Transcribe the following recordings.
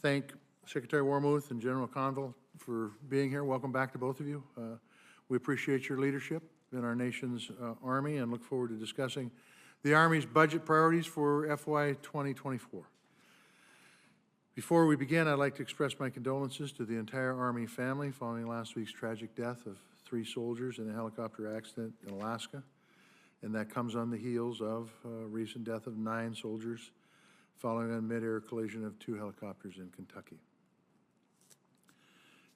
thank Secretary Wormuth and General McConville for being here. Welcome back to both of you. We appreciate your leadership in our nation's Army and look forward to discussing the Army's budget priorities for FY 2024. Before we begin, I'd like to express my condolences to the entire Army family following last week's tragic death of 3 soldiers in a helicopter accident in Alaska, and that comes on the heels of a recent death of 9 soldiers following a mid-air collision of 2 helicopters in Kentucky.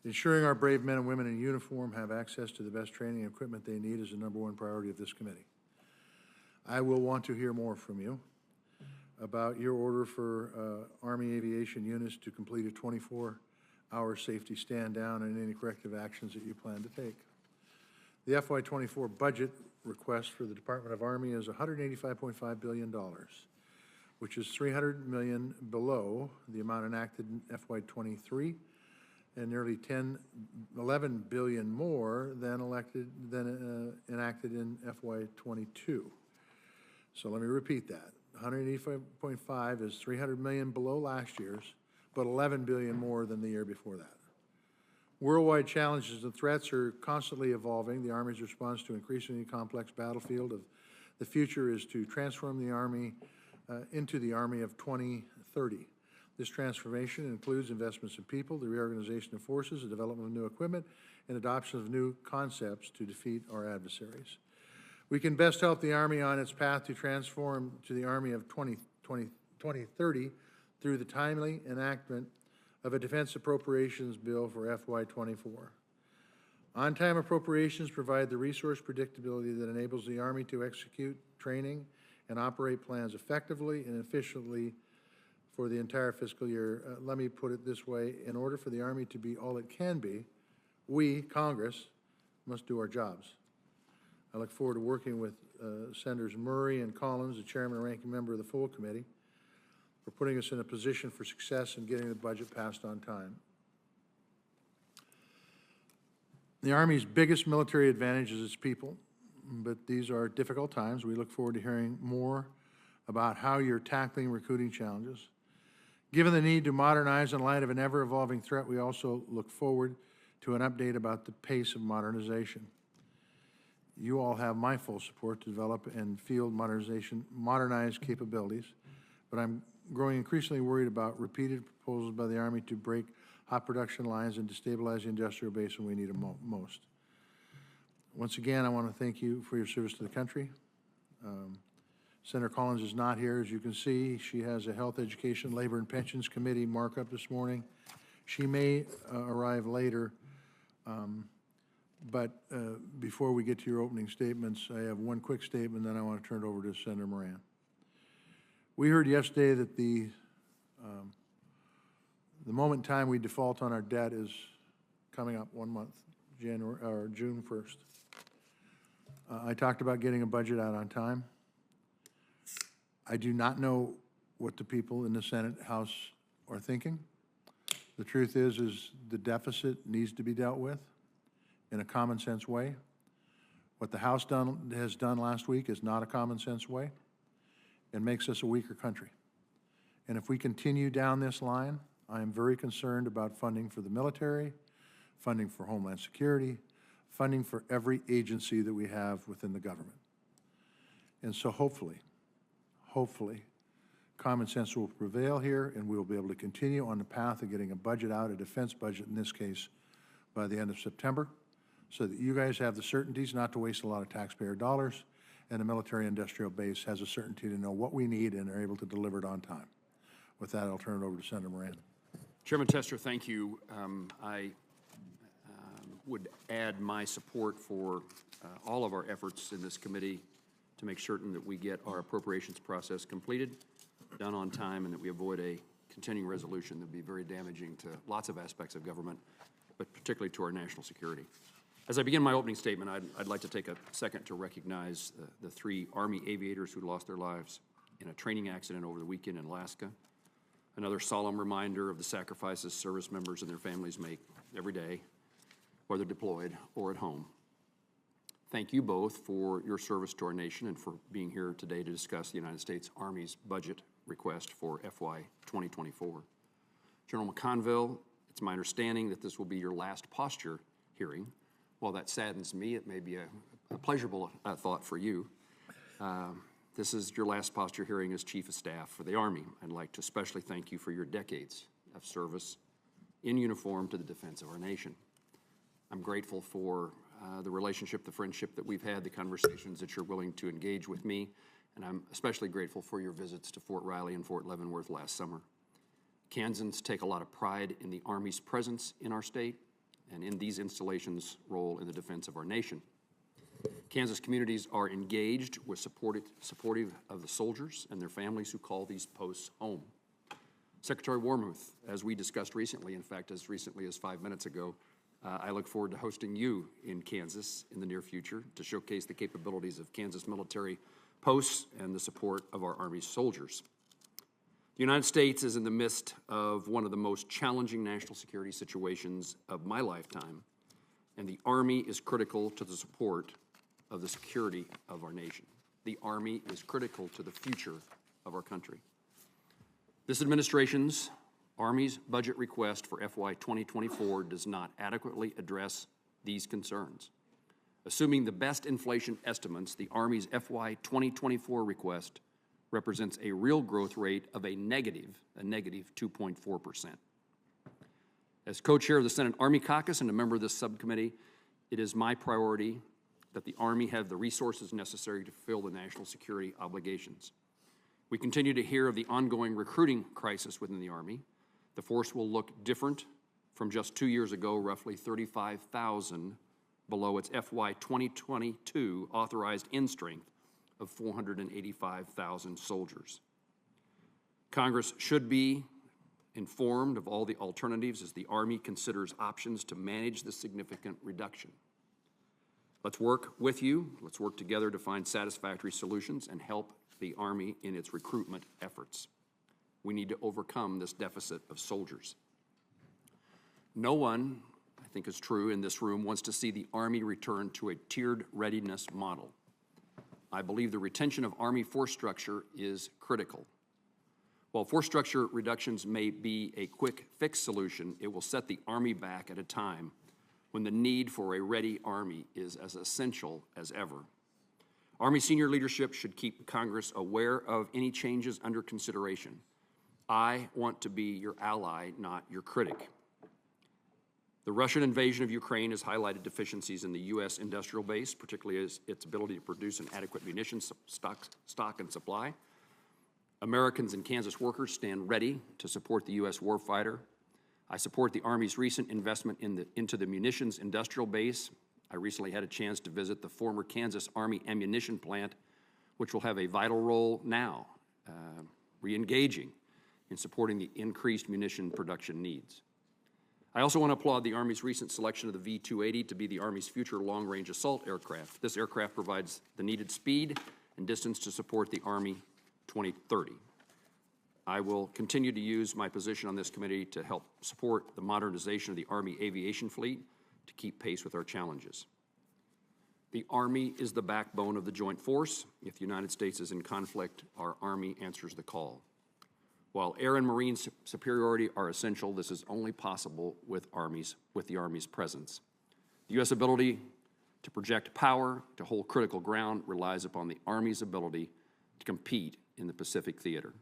Ensuring our brave men and women in uniform have access to the best training and equipment they need is the #1 priority of this committee. I will want to hear more from you about your order for Army Aviation units to complete a 24-hour safety stand-down and any corrective actions that you plan to take. The FY 24 budget request for the Department of Army is $185.5 billion, which is $300 million below the amount enacted in FY 23 and nearly $11 billion more than enacted in FY 22. So let me repeat that. 185.5 is 300 million below last year's, but 11 billion more than the year before that. Worldwide challenges and threats are constantly evolving. The Army's response to increasingly complex battlefield of the future is to transform the Army into the Army of 2030. This transformation includes investments in people, the reorganization of forces, the development of new equipment, and adoption of new concepts to defeat our adversaries. We can best help the Army on its path to transform to the Army of 2030 through the timely enactment of a Defense Appropriations Bill for FY 24. On-time appropriations provide the resource predictability that enables the Army to execute training and operate plans effectively and efficiently for the entire fiscal year. Let me put it this way. In order for the Army to be all it can be, we, Congress, must do our jobs. I look forward to working with Senators Murray and Collins, the chairman and ranking member of the full committee, for putting us in a position for success in getting the budget passed on time. The Army's biggest military advantage is its people, but these are difficult times. We look forward to hearing more about how you're tackling recruiting challenges. Given the need to modernize in light of an ever-evolving threat, we also look forward to an update about the pace of modernization. You all have my full support to develop and field modernized capabilities, but I'm growing increasingly worried about repeated proposals by the Army to break hot production lines and destabilize the industrial base when we need them most. Once again, I want to thank you for your service to the country. Senator Collins is not here. As you can see, she has a Health, Education, Labor, and Pensions Committee markup this morning. She may arrive later. But before we get to your opening statements, I have one quick statement, then I want to turn it over to Senator Moran. We heard yesterday that the moment in time we default on our debt is coming up 1 month, June 1st. I talked about getting a budget out on time. I do not know what the people in the Senate House are thinking. The truth is the deficit needs to be dealt with in a common sense way. What the House has done last week is not a common sense way and makes us a weaker country. And if we continue down this line, I am very concerned about funding for the military, funding for Homeland Security, funding for every agency that we have within the government. And so hopefully, common sense will prevail here and we will be able to continue on the path of getting a budget out, a defense budget in this case, by the end of September, so that you guys have the certainties not to waste a lot of taxpayer dollars, and the military industrial base has a certainty to know what we need and are able to deliver it on time. With that, I'll turn it over to Senator Moran. Chairman Tester, thank you. I would add my support for all of our efforts in this committee to make certain that we get our appropriations process completed, done on time, and that we avoid a continuing resolution that would be very damaging to lots of aspects of government, but particularly to our national security. As I begin my opening statement, I'd like to take a second to recognize the 3 Army aviators who lost their lives in a training accident over the weekend in Alaska. Another solemn reminder of the sacrifices service members and their families make every day, whether deployed or at home. Thank you both for your service to our nation and for being here today to discuss the United States Army's budget request for FY 2024. General McConville, it's my understanding that this will be your last posture hearing. While that saddens me, it may be a pleasurable thought for you. This is your last posture hearing as Chief of Staff for the Army. I'd like to especially thank you for your decades of service in uniform to the defense of our nation. I'm grateful for the relationship, the friendship that we've had, the conversations that you're willing to engage with me, and I'm especially grateful for your visits to Fort Riley and Fort Leavenworth last summer. Kansans take a lot of pride in the Army's presence in our state and in these installations' role in the defense of our nation. Kansas communities are engaged with supportive of the soldiers and their families who call these posts home. Secretary Wormuth, as we discussed recently, in fact, as recently as 5 minutes ago, I look forward to hosting you in Kansas in the near future to showcase the capabilities of Kansas military posts and the support of our Army soldiers. The United States is in the midst of one of the most challenging national security situations of my lifetime, and the Army is critical to the support of the security of our nation. The Army is critical to the future of our country. This administration's Army's budget request for FY 2024 does not adequately address these concerns. Assuming the best inflation estimates, the Army's FY 2024 request represents a real growth rate of a negative 2.4%. As co-chair of the Senate Army Caucus and a member of this subcommittee, it is my priority that the Army have the resources necessary to fulfill the national security obligations. We continue to hear of the ongoing recruiting crisis within the Army. The force will look different from just 2 years ago, roughly 35,000 below its FY 2022 authorized end strength of 485,000 soldiers. Congress should be informed of all the alternatives as the Army considers options to manage this significant reduction. Let's work with you. Let's work together to find satisfactory solutions and help the Army in its recruitment efforts. We need to overcome this deficit of soldiers. No one, I think is true in this room, wants to see the Army return to a tiered readiness model. I believe the retention of Army force structure is critical. While force structure reductions may be a quick fix solution, it will set the Army back at a time when the need for a ready Army is as essential as ever. Army senior leadership should keep Congress aware of any changes under consideration. I want to be your ally, not your critic. The Russian invasion of Ukraine has highlighted deficiencies in the U.S. industrial base, particularly as its ability to produce an adequate munitions stock and supply. Americans and Kansas workers stand ready to support the U.S. warfighter. I support the Army's recent investment into the munitions industrial base. I recently had a chance to visit the former Kansas Army ammunition plant, which will have a vital role now, re-engaging in supporting the increased munition production needs. I also want to applaud the Army's recent selection of the V-280 to be the Army's future long-range assault aircraft. This aircraft provides the needed speed and distance to support the Army 2030. I will continue to use my position on this committee to help support the modernization of the Army aviation fleet to keep pace with our challenges. The Army is the backbone of the joint force. If the United States is in conflict, our Army answers the call. While air and marine superiority are essential, this is only possible with the Army's presence. The U.S. ability to project power, to hold critical ground, relies upon the Army's ability to compete in the Pacific theater.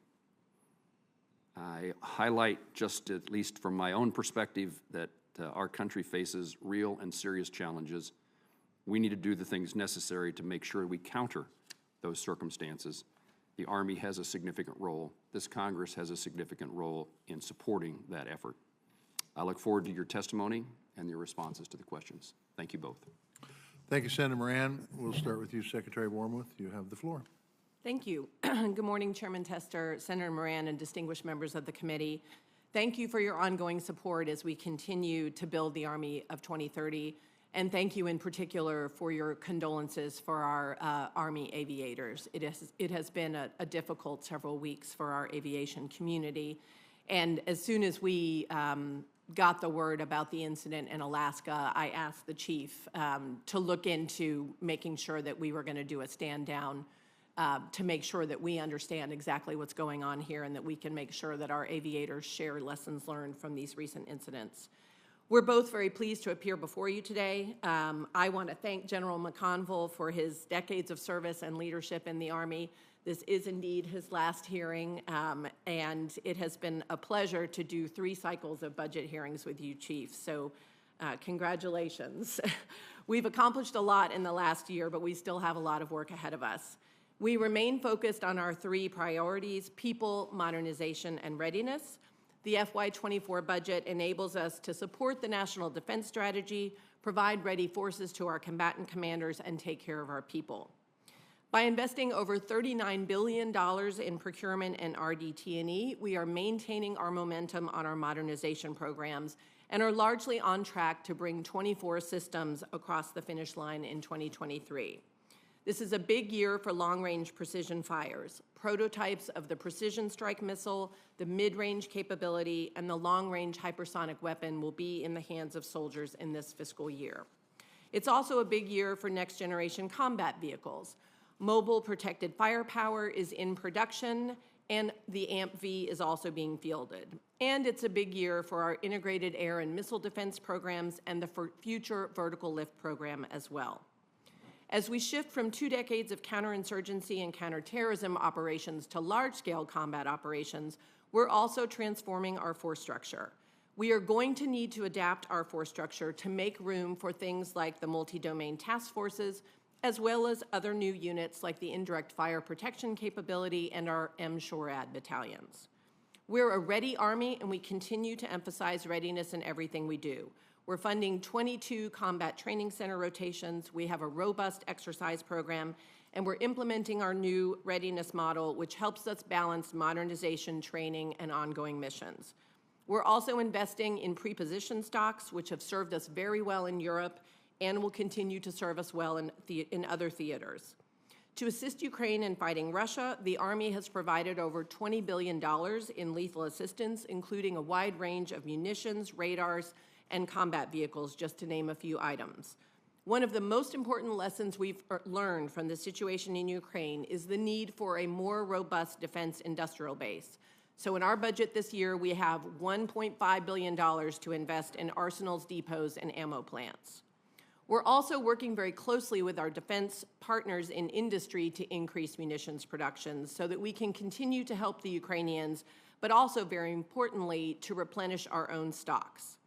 I highlight, just at least from my own perspective, that our country faces real and serious challenges. We need to do the things necessary to make sure we counter those circumstances. The Army has a significant role. This Congress has a significant role in supporting that effort. I look forward to your testimony and your responses to the questions. Thank you both. Thank you, Senator Moran. We'll start with you, Secretary Wormuth. You have the floor. Thank you. Good morning, Chairman Tester, Senator Moran, and distinguished members of the committee. Thank you for your ongoing support as we continue to build the Army of 2030. And thank you in particular for your condolences for our Army aviators. It has been a difficult several weeks for our aviation community. And as soon as we got the word about the incident in Alaska, I asked the chief to look into making sure that we were going to do a stand down to make sure that we understand exactly what's going on here and that we can make sure that our aviators share lessons learned from these recent incidents. We're both very pleased to appear before you today. I want to thank General McConville for his decades of service and leadership in the Army. This is indeed his last hearing, and it has been a pleasure to do 3 cycles of budget hearings with you, Chief, so congratulations. We've accomplished a lot in the last year, but we still have a lot of work ahead of us. We remain focused on our 3 priorities: people, modernization, and readiness. The FY24 budget enables us to support the National Defense Strategy, provide ready forces to our combatant commanders, and take care of our people. By investing over $39 billion in procurement and RDT&E, we are maintaining our momentum on our modernization programs and are largely on track to bring 24 systems across the finish line in 2023. This is a big year for long-range precision fires. Prototypes of the precision strike missile, the mid-range capability, and the long-range hypersonic weapon will be in the hands of soldiers in this fiscal year. It's also a big year for next-generation combat vehicles. Mobile protected firepower is in production, and the AMP-V is also being fielded. And it's a big year for our integrated air and missile defense programs and the future vertical lift program as well. As we shift from 2 decades of counterinsurgency and counterterrorism operations to large-scale combat operations, we're also transforming our force structure. We are going to need to adapt our force structure to make room for things like the multi-domain task forces, as well as other new units like the indirect fire protection capability and our MSHORAD battalions. We're a ready Army, and we continue to emphasize readiness in everything we do. We're funding 22 combat training center rotations, we have a robust exercise program, and we're implementing our new readiness model, which helps us balance modernization, training, and ongoing missions. We're also investing in pre-position stocks, which have served us very well in Europe and will continue to serve us well in other theaters. To assist Ukraine in fighting Russia, the Army has provided over $20 billion in lethal assistance, including a wide range of munitions, radars, and combat vehicles, just to name a few items. One of the most important lessons we've learned from the situation in Ukraine is the need for a more robust defense industrial base. So in our budget this year, we have $1.5 billion to invest in arsenals, depots, and ammo plants. We're also working very closely with our defense partners in industry to increase munitions production so that we can continue to help the Ukrainians, but also, very importantly, to replenish our own stocks.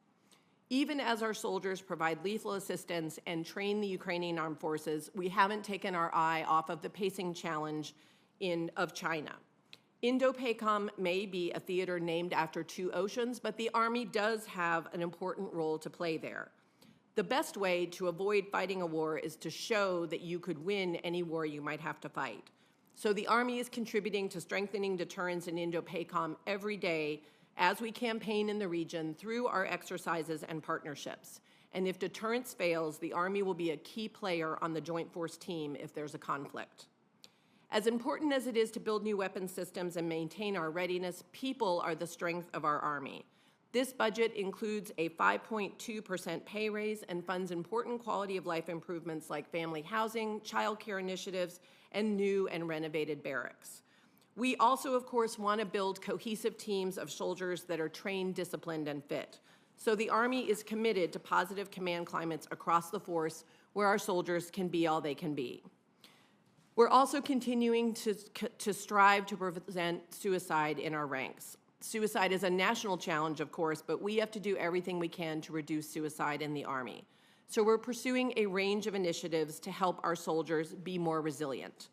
Even as our soldiers provide lethal assistance and train the Ukrainian armed forces, we haven't taken our eye off of the pacing challenge of China. Indo-Pacific may be a theater named after 2 oceans, but the Army does have an important role to play there. The best way to avoid fighting a war is to show that you could win any war you might have to fight. So the Army is contributing to strengthening deterrence in Indo-Pacific every day as we campaign in the region through our exercises and partnerships. And if deterrence fails, the Army will be a key player on the Joint Force team if there's a conflict. As important as it is to build new weapon systems and maintain our readiness, people are the strength of our Army. This budget includes a 5.2% pay raise and funds important quality of life improvements like family housing, child care initiatives, and new and renovated barracks. We also, of course, want to build cohesive teams of soldiers that are trained, disciplined, and fit. So the Army is committed to positive command climates across the force where our soldiers can be all they can be. We're also continuing to strive to prevent suicide in our ranks. Suicide is a national challenge, of course, but we have to do everything we can to reduce suicide in the Army. So we're pursuing a range of initiatives to help our soldiers be more resilient.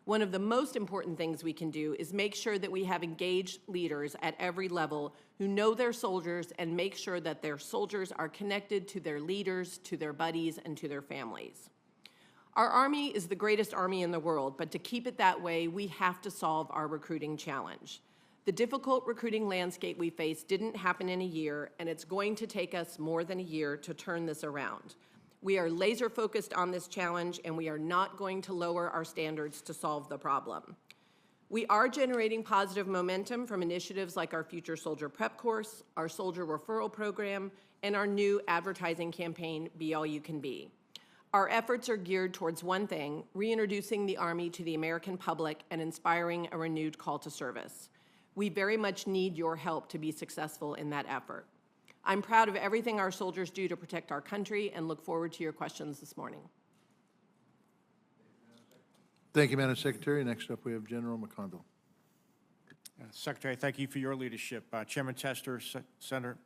One of the most important things we can do is make sure that we have engaged leaders at every level who know their soldiers and make sure that their soldiers are connected to their leaders, to their buddies, and to their families. Our Army is the greatest Army in the world, but to keep it that way, we have to solve our recruiting challenge. The difficult recruiting landscape we face didn't happen in a year, and it's going to take us more than a year to turn this around. We are laser focused on this challenge, and we are not going to lower our standards to solve the problem. We are generating positive momentum from initiatives like our Future Soldier Prep Course, our Soldier Referral Program, and our new advertising campaign, Be All You Can Be. Our efforts are geared towards one thing: reintroducing the Army to the American public and inspiring a renewed call to service. We very much need your help to be successful in that effort. I'm proud of everything our soldiers do to protect our country and look forward to your questions this morning. Thank you, Madam Secretary. Next up, we have General McConville. Secretary, thank you for your leadership. Chairman Tester, Senator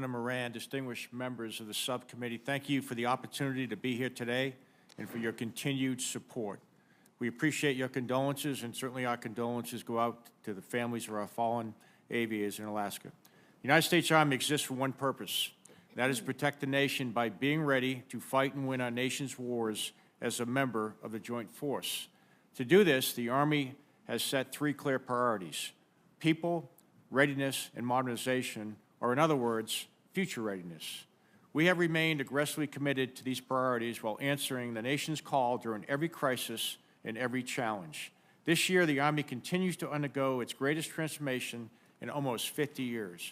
Moran, distinguished members of the subcommittee, thank you for the opportunity to be here today and for your continued support. We appreciate your condolences, and certainly our condolences go out to the families of our fallen aviators in Alaska. The United States Army exists for one purpose, and that is to protect the nation by being ready to fight and win our nation's wars as a member of the joint force. To do this, the Army has set three clear priorities: people, readiness, and modernization, or in other words, future readiness. We have remained aggressively committed to these priorities while answering the nation's call during every crisis and every challenge. This year, the Army continues to undergo its greatest transformation in almost 50 years.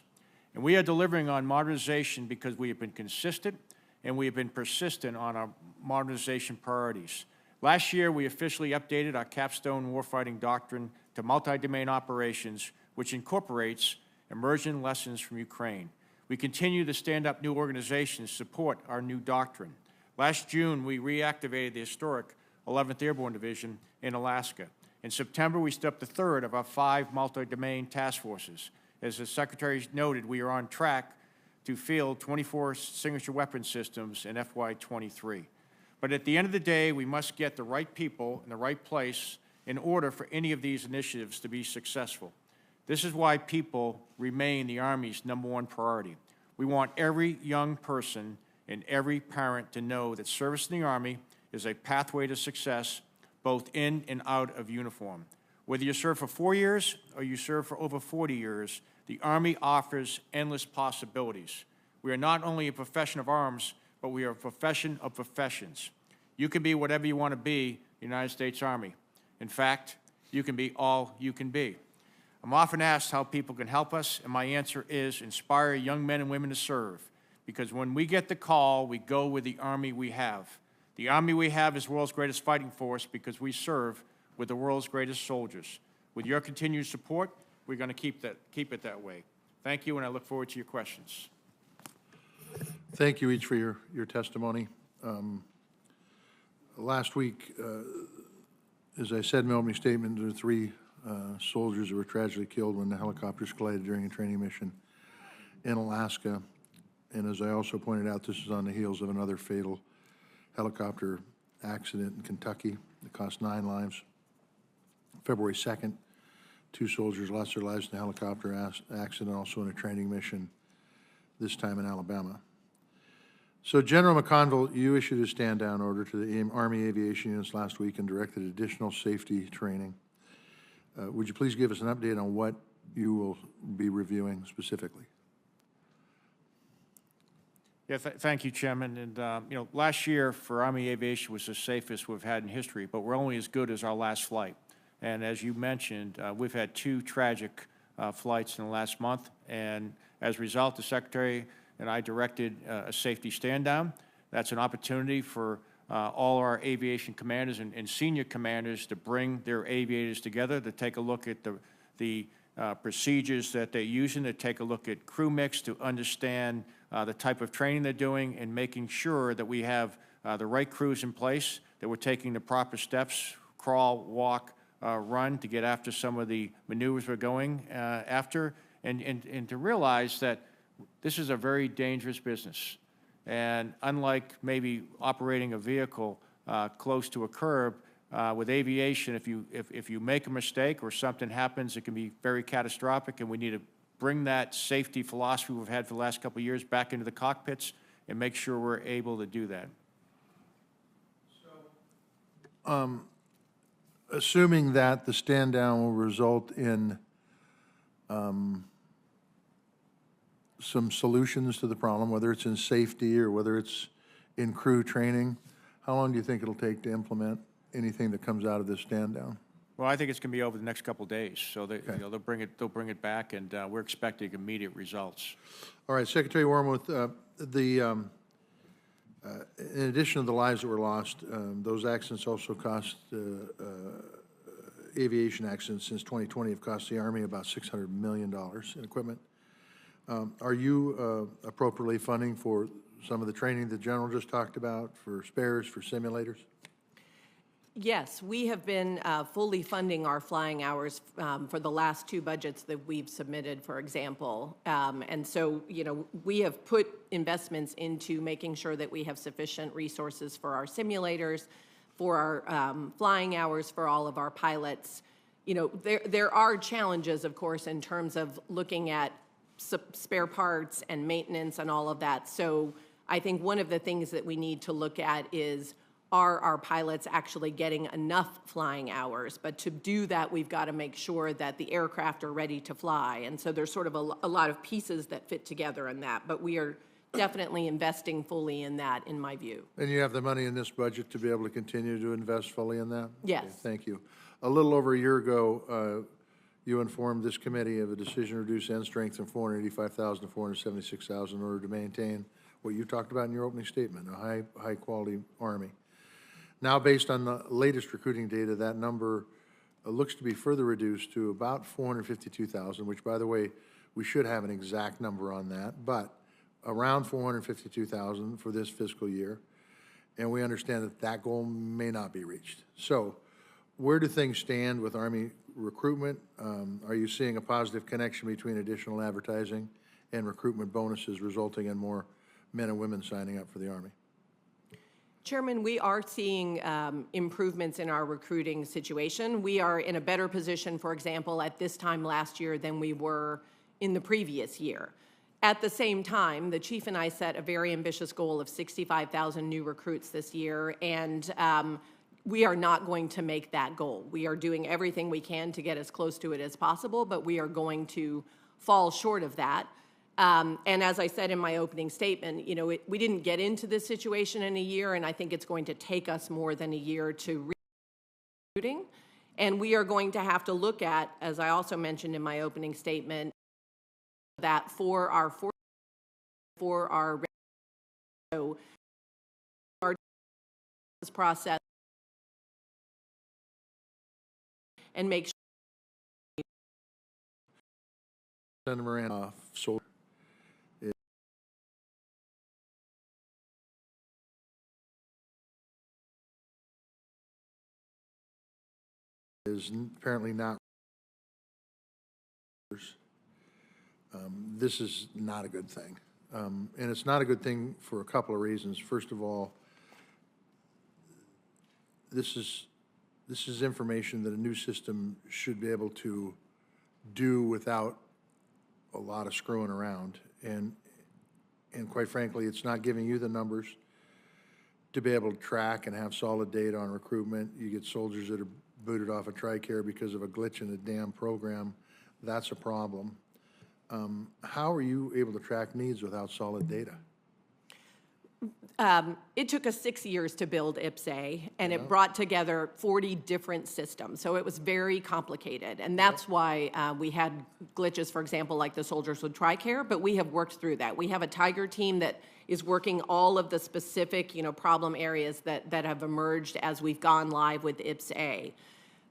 And we are delivering on modernization because we have been consistent and we have been persistent on our modernization priorities. Last year, we officially updated our capstone warfighting doctrine to multi-domain operations, which incorporates emerging lessons from Ukraine. We continue to stand up new organizations to support our new doctrine. Last June, we reactivated the historic 11th Airborne Division in Alaska. In September, we stepped the third of our 5 multi-domain task forces. As the Secretary noted, we are on track to field 24 signature weapon systems in FY23. But at the end of the day, we must get the right people in the right place in order for any of these initiatives to be successful. This is why people remain the Army's #1 priority. We want every young person and every parent to know that service in the Army is a pathway to success, both in and out of uniform. Whether you serve for 4 years or you serve for over 40 years, the Army offers endless possibilities. We are not only a profession of arms, but we are a profession of professions. You can be whatever you want to be in the United States Army. In fact, you can be all you can be. I'm often asked how people can help us, and my answer is inspire young men and women to serve. Because when we get the call, we go with the Army we have. The Army we have is the world's greatest fighting force because we serve with the world's greatest soldiers. With your continued support, we're going to keep it that way. Thank you, and I look forward to your questions. Thank you each for your testimony. Last week, as I said in my opening statement, there were 3 soldiers who were tragically killed when the helicopters collided during a training mission in Alaska. And as I also pointed out, this is on the heels of another fatal helicopter accident in Kentucky that cost 9 lives. February 2nd, 2 soldiers lost their lives in a helicopter accident, also in a training mission, this time in Alabama. So, General McConville, you issued a stand-down order to the Army aviation units last week and directed additional safety training. Would you please give us an update on what you will be reviewing specifically? Yeah, thank you, Chairman. And, last year for Army aviation was the safest we've had in history, but we're only as good as our last flight. And as you mentioned, we've had 2 tragic flights in the last month. And as a result, the Secretary and I directed a safety stand-down. That's an opportunity for all our aviation commanders and senior commanders to bring their aviators together to take a look at the procedures that they're using, to take a look at crew mix, to understand the type of training they're doing, and making sure that we have the right crews in place, that we're taking the proper steps, crawl, walk, run, to get after some of the maneuvers we're going after, and to realize that this is a very dangerous business. And unlike maybe operating a vehicle close to a curb, with aviation, if you make a mistake or something happens, it can be very catastrophic, and we need to bring that safety philosophy we've had for the last couple of years back into the cockpits and make sure we're able to do that. So, assuming that the stand-down will result in some solutions to the problem, whether it's in safety or whether it's in crew training, how long do you think it'll take to implement anything that comes out of this stand-down? Well, I think it's going to be over the next couple of days. So they, they'll bring it back, and we're expecting immediate results. All right, Secretary Wormuth, In addition to the lives that were lost, those accidents also cost, aviation accidents since 2020 have cost the Army about $600 million in equipment. Are you appropriately funding for some of the training the General just talked about, for spares, for simulators? Yes, we have been fully funding our flying hours for the last 2 budgets that we've submitted, for example. And so, you know, we have put investments into making sure that we have sufficient resources for our simulators, for our flying hours, for all of our pilots. You know, there are challenges, of course, in terms of looking at spare parts and maintenance and all of that. So I think one of the things that we need to look at is, are our pilots actually getting enough flying hours? But to do that, we've got to make sure that the aircraft are ready to fly. And so there's sort of a lot of pieces that fit together in that. But we are definitely investing fully in that, in my view. And you have the money in this budget to be able to continue to invest fully in that? Yes. Okay, thank you. A little over a year ago, you informed this committee of a decision to reduce end strength from 485,000 to 476,000 in order to maintain what you talked about in your opening statement, a high-quality Army. Now, based on the latest recruiting data, that number looks to be further reduced to about 452,000, which, by the way, we should have an exact number on that, but around 452,000 for this fiscal year. And we understand that that goal may not be reached. So where do things stand with Army recruitment? Are you seeing a positive connection between additional advertising and recruitment bonuses resulting in more men and women signing up for the Army? Chairman, we are seeing improvements in our recruiting situation. We are in a better position, for example, at this time last year than we were in the previous year. At the same time, the chief and I set a very ambitious goal of 65,000 new recruits this year, and we are not going to make that goal. We are doing everything we can to get as close to it as possible, but we are going to fall short of that. And as I said in my opening statement, you know, we didn't get into this situation in a year, and I think it's going to take us more than a year to recruiting. And we are going to have to look at, as I also mentioned in my opening statement, that for our so our process and make sure. Senator Moran, is apparently not. This is not a good thing. And it's not a good thing for a couple of reasons. First of all, this is information that a new system should be able to do without a lot of screwing around. And quite frankly, it's not giving you the numbers to be able to track and have solid data on recruitment. You get soldiers that are booted off a TRICARE because of a glitch in the damn program. That's a problem. How are you able to track needs without solid data? It took us 6 years to build IPSA, and it brought together 40 different systems. So it was very complicated, and that's why we had glitches, for example, like the soldiers with TRICARE, but we have worked through that. We have a Tiger team that is working all of the specific, you know, problem areas that have emerged as we've gone live with IPSA.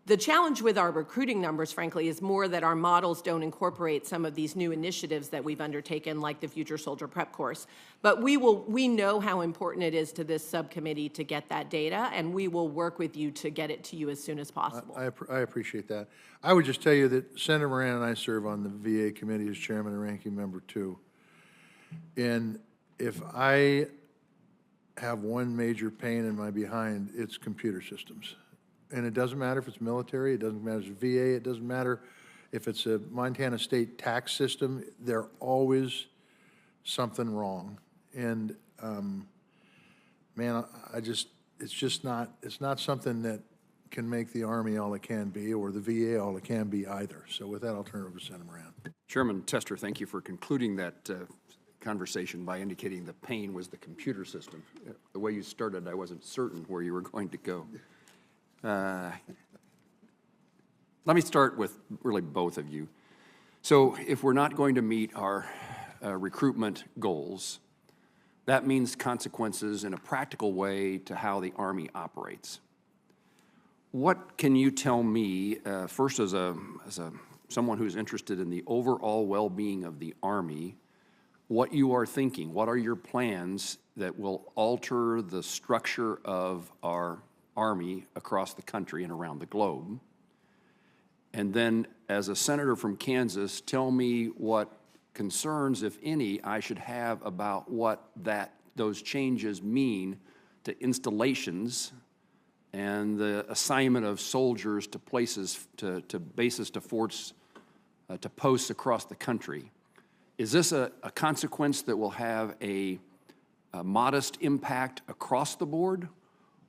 The challenge with our recruiting numbers, frankly, is more that our models don't incorporate some of these new initiatives that we've undertaken, like the Future Soldier Prep Course. But we know how important it is to this subcommittee to get that data, and we will work with you to get it to you as soon as possible. I appreciate that. I would just tell you that Senator Moran and I serve on the VA committee as chairman and ranking member too. And if I have one major pain in my behind, it's computer systems. And it doesn't matter if it's military, it doesn't matter if it's VA, it doesn't matter if it's a Montana state tax system, they're always something wrong. And man, it's not something that can make the Army all it can be or the VA all it can be either. So with that, I'll turn it over to Senator Moran. Chairman Tester, thank you for concluding that conversation by indicating the pain was the computer system. The way you started, I wasn't certain where you were going to go. Let me start with really both of you. So if we're not going to meet our recruitment goals, that means consequences in a practical way to how the Army operates. What can you tell me, first as someone who's interested in the overall well-being of the Army, what you are thinking? What are your plans that will alter the structure of our Army across the country and around the globe? And then, as a senator from Kansas, tell me what concerns, if any, I should have about what those changes mean to installations and the assignment of soldiers to places, to bases, to forts, to posts across the country. Is this a consequence that will have a modest impact across the board,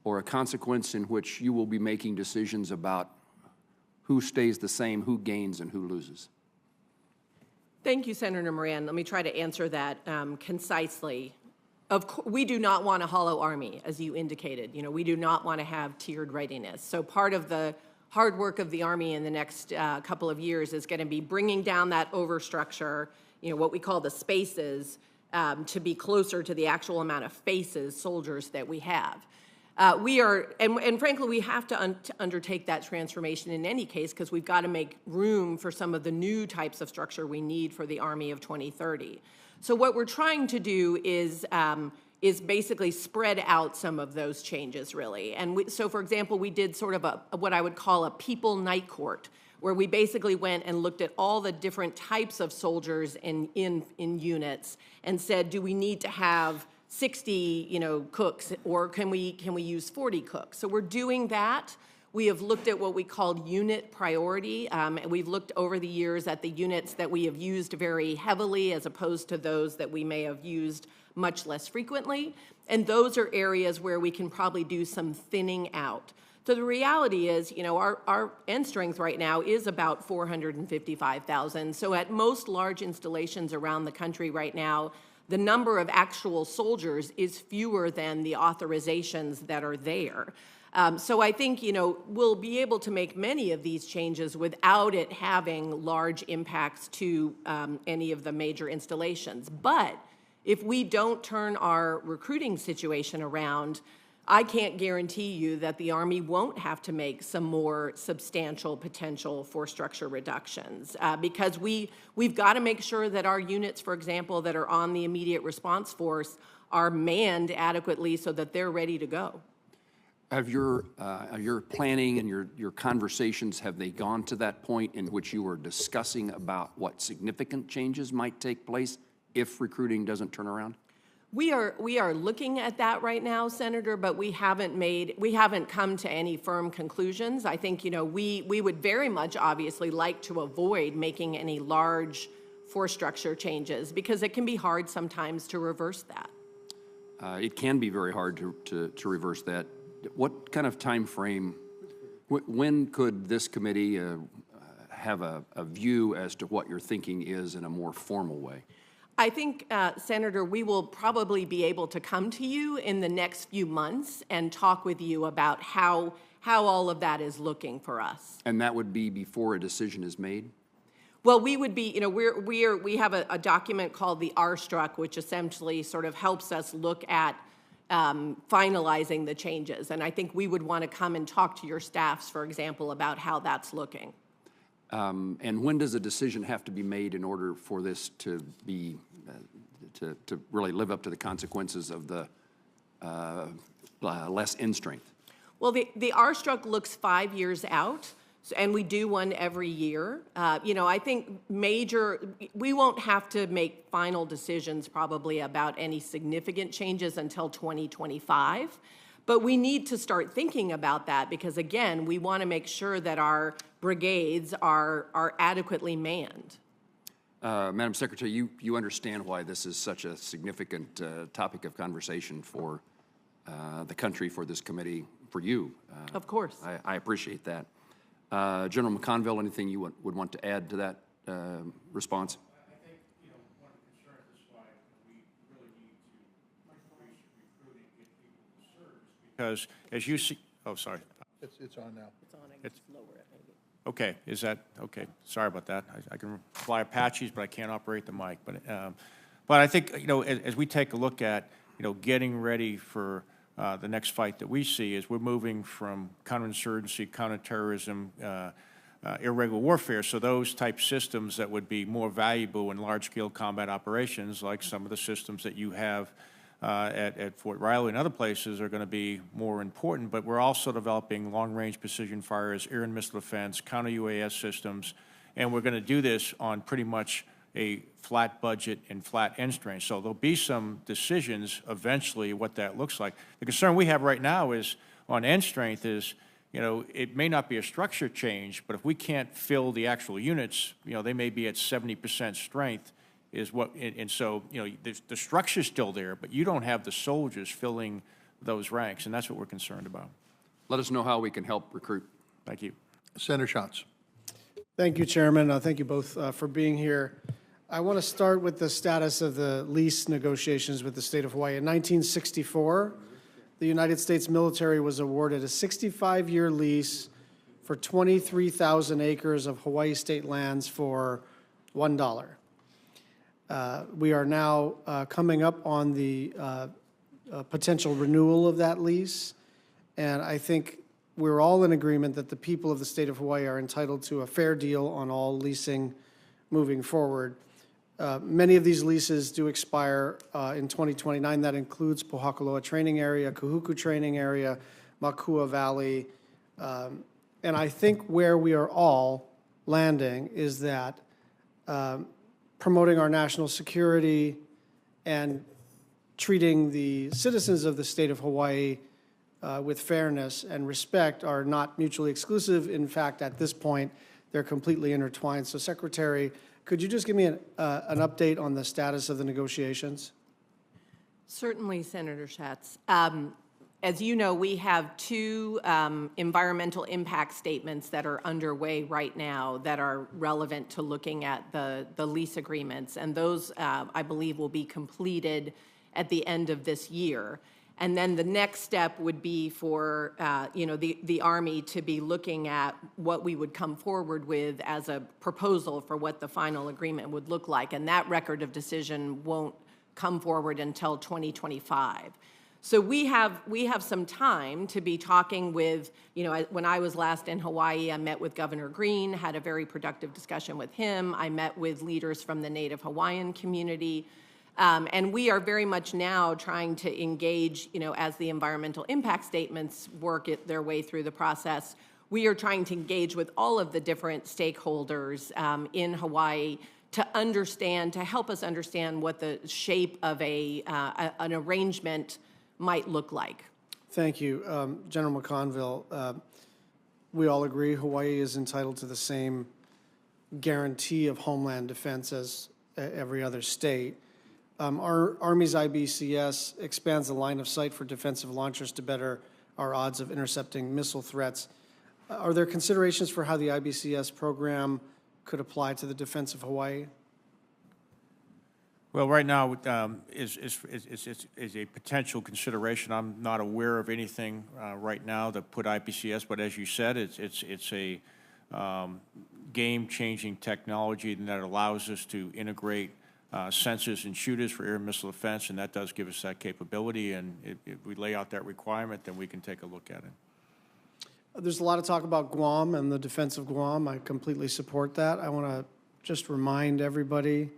or a consequence in which you will be making decisions about who stays the same, who gains, and who loses? Thank you, Senator Moran. Let me try to answer that concisely. We do not want a hollow Army, as you indicated. You know, we do not want to have tiered readiness. So part of the hard work of the Army in the next couple of years is going to be bringing down that overstructure, you know, what we call the spaces, to be closer to the actual amount of faces, soldiers that we have. We are, and frankly, we have to undertake that transformation in any case, because we've got to make room for some of the new types of structure we need for the Army of 2030. So what we're trying to do is basically spread out some of those changes, really. And so, for example, we did sort of what I would call a people night court, where we basically went and looked at all the different types of soldiers in units and said, do we need to have 60, you know, cooks, or can we use 40 cooks? So we're doing that. We have looked at what we call unit priority, and we've looked over the years at the units that we have used very heavily as opposed to those that we may have used much less frequently. And those are areas where we can probably do some thinning out. So the reality is, you know, our end strength right now is about 455,000. So at most large installations around the country right now, the number of actual soldiers is fewer than the authorizations that are there. So I think, you know, we'll be able to make many of these changes without it having large impacts to any of the major installations. But if we don't turn our recruiting situation around, I can't guarantee you that the Army won't have to make some more substantial potential for structure reductions, because we've got to make sure that our units, for example, that are on the immediate response force are manned adequately so that they're ready to go. Have your planning and your conversations, have they gone to that point in which you are discussing about what significant changes might take place if recruiting doesn't turn around? We are looking at that right now, Senator, but we haven't come to any firm conclusions. I think, you know, we would very much obviously like to avoid making any large force structure changes, because it can be hard sometimes to reverse that. It can be very hard to reverse that. What kind of time frame, when could this committee have a view as to what your thinking is in a more formal way? I think, Senator, we will probably be able to come to you in the next few months and talk with you about how all of that is looking for us. And that would be before a decision is made? Well, we would be, you know, we have a document called the R-Struck, which essentially sort of helps us look at finalizing the changes. And I think we would want to come and talk to your staffs, for example, about how that's looking. And when does a decision have to be made in order for this to be, to really live up to the consequences of the less end strength? Well, the R-Struck looks 5 years out, and we do one every year. You know, I think we won't have to make final decisions probably about any significant changes until 2025. But we need to start thinking about that because, again, we want to make sure that our brigades are adequately manned. Madam Secretary, you understand why this is such a significant topic of conversation for the country, for this committee, for you. Of course. I appreciate that. General McConville, anything you would want to add to that response? I think, you know, one of the concerns is why we really need to increase recruiting, get people to serve. Because as you see, oh, sorry. It's on now. It's on, I can just lower it maybe. Okay, is that, okay, sorry about that. I can fly Apaches, but I can't operate the mic. But I think, you know, as we take a look at getting ready for the next fight that we see is we're moving from counterinsurgency, counterterrorism, irregular warfare. So those type systems that would be more valuable in large-scale combat operations, like some of the systems that you have at Fort Riley and other places, are going to be more important. But we're also developing long-range precision fires, air and missile defense, counter-UAS systems, and we're going to do this on pretty much a flat budget and flat end strength. So there'll be some decisions eventually what that looks like. The concern we have right now is on end strength is, it may not be a structure change, but if we can't fill the actual units, they may be at 70% strength is what, and so, the structure's still there, but you don't have the soldiers filling those ranks, and that's what we're concerned about. Let us know how we can help recruit. Thank you. Senator Schatz. Thank you, Chairman. Thank you both for being here. I want to start with the status of the lease negotiations with the state of Hawaii. In 1964, the United States military was awarded a 65-year lease for 23,000 acres of Hawaii state lands for $1. We are now coming up on the potential renewal of that lease, and I think we're all in agreement that the people of the state of Hawaii are entitled to a fair deal on all leasing moving forward. Many of these leases do expire in 2029. That includes Pohakaloa Training Area, Kahuku Training Area, Makua Valley. And I think where we are all landing is that promoting our national security and treating the citizens of the state of Hawaii with fairness and respect are not mutually exclusive. In fact, at this point, they're completely intertwined. So, Secretary, could you just give me an update on the status of the negotiations? Certainly, Senator Schatz. As you know, we have two environmental impact statements that are underway right now that are relevant to looking at the lease agreements, and those, I believe, will be completed at the end of this year. And then the next step would be for, the Army to be looking at what we would come forward with as a proposal for what the final agreement would look like. And that record of decision won't come forward until 2025. So we have some time to be talking with, when I was last in Hawaii, I met with Governor Green, had a very productive discussion with him. I met with leaders from the Native Hawaiian community. And we are very much now trying to engage, as the environmental impact statements work their way through the process, we are trying to engage with all of the different stakeholders in Hawaii to help us understand what the shape of an arrangement might look like. Thank you. General McConville, we all agree Hawaii is entitled to the same guarantee of homeland defense as every other state. Our Army's IBCS expands the line of sight for defensive launchers to better our odds of intercepting missile threats. Are there considerations for how the IBCS program could apply to the defense of Hawaii? Well, right now is a potential consideration. I'm not aware of anything right now that put IBCS, but as you said, it's a game-changing technology that allows us to integrate sensors and shooters for air and missile defense, and that does give us that capability. And if we lay out that requirement, then we can take a look at it. There's a lot of talk about Guam and the defense of Guam. I completely support that. I want to just remind everybody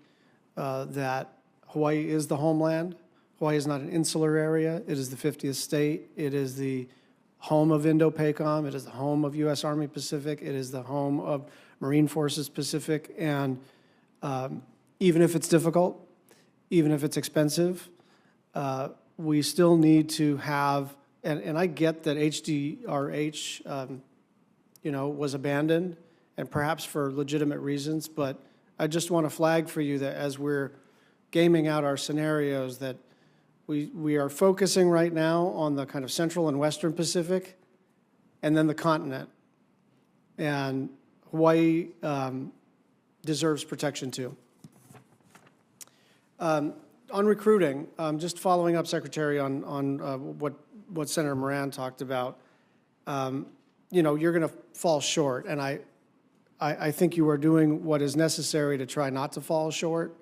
that Hawaii is the homeland. Hawaii is not an insular area. It is the 50th state. It is the home of Indo-PACOM. It is the home of U.S. Army Pacific. It is the home of Marine Forces Pacific. And even if it's difficult, even if it's expensive, we still need to have, and I get that HDRH, was abandoned, and perhaps for legitimate reasons, but I just want to flag for you that as we're gaming out our scenarios, that we are focusing right now on the kind of central and western Pacific, and then the continent. And Hawaii deserves protection too. On recruiting, just following up, Secretary, on what Senator Moran talked about, you're going to fall short, and I think you are doing what is necessary to try not to fall short.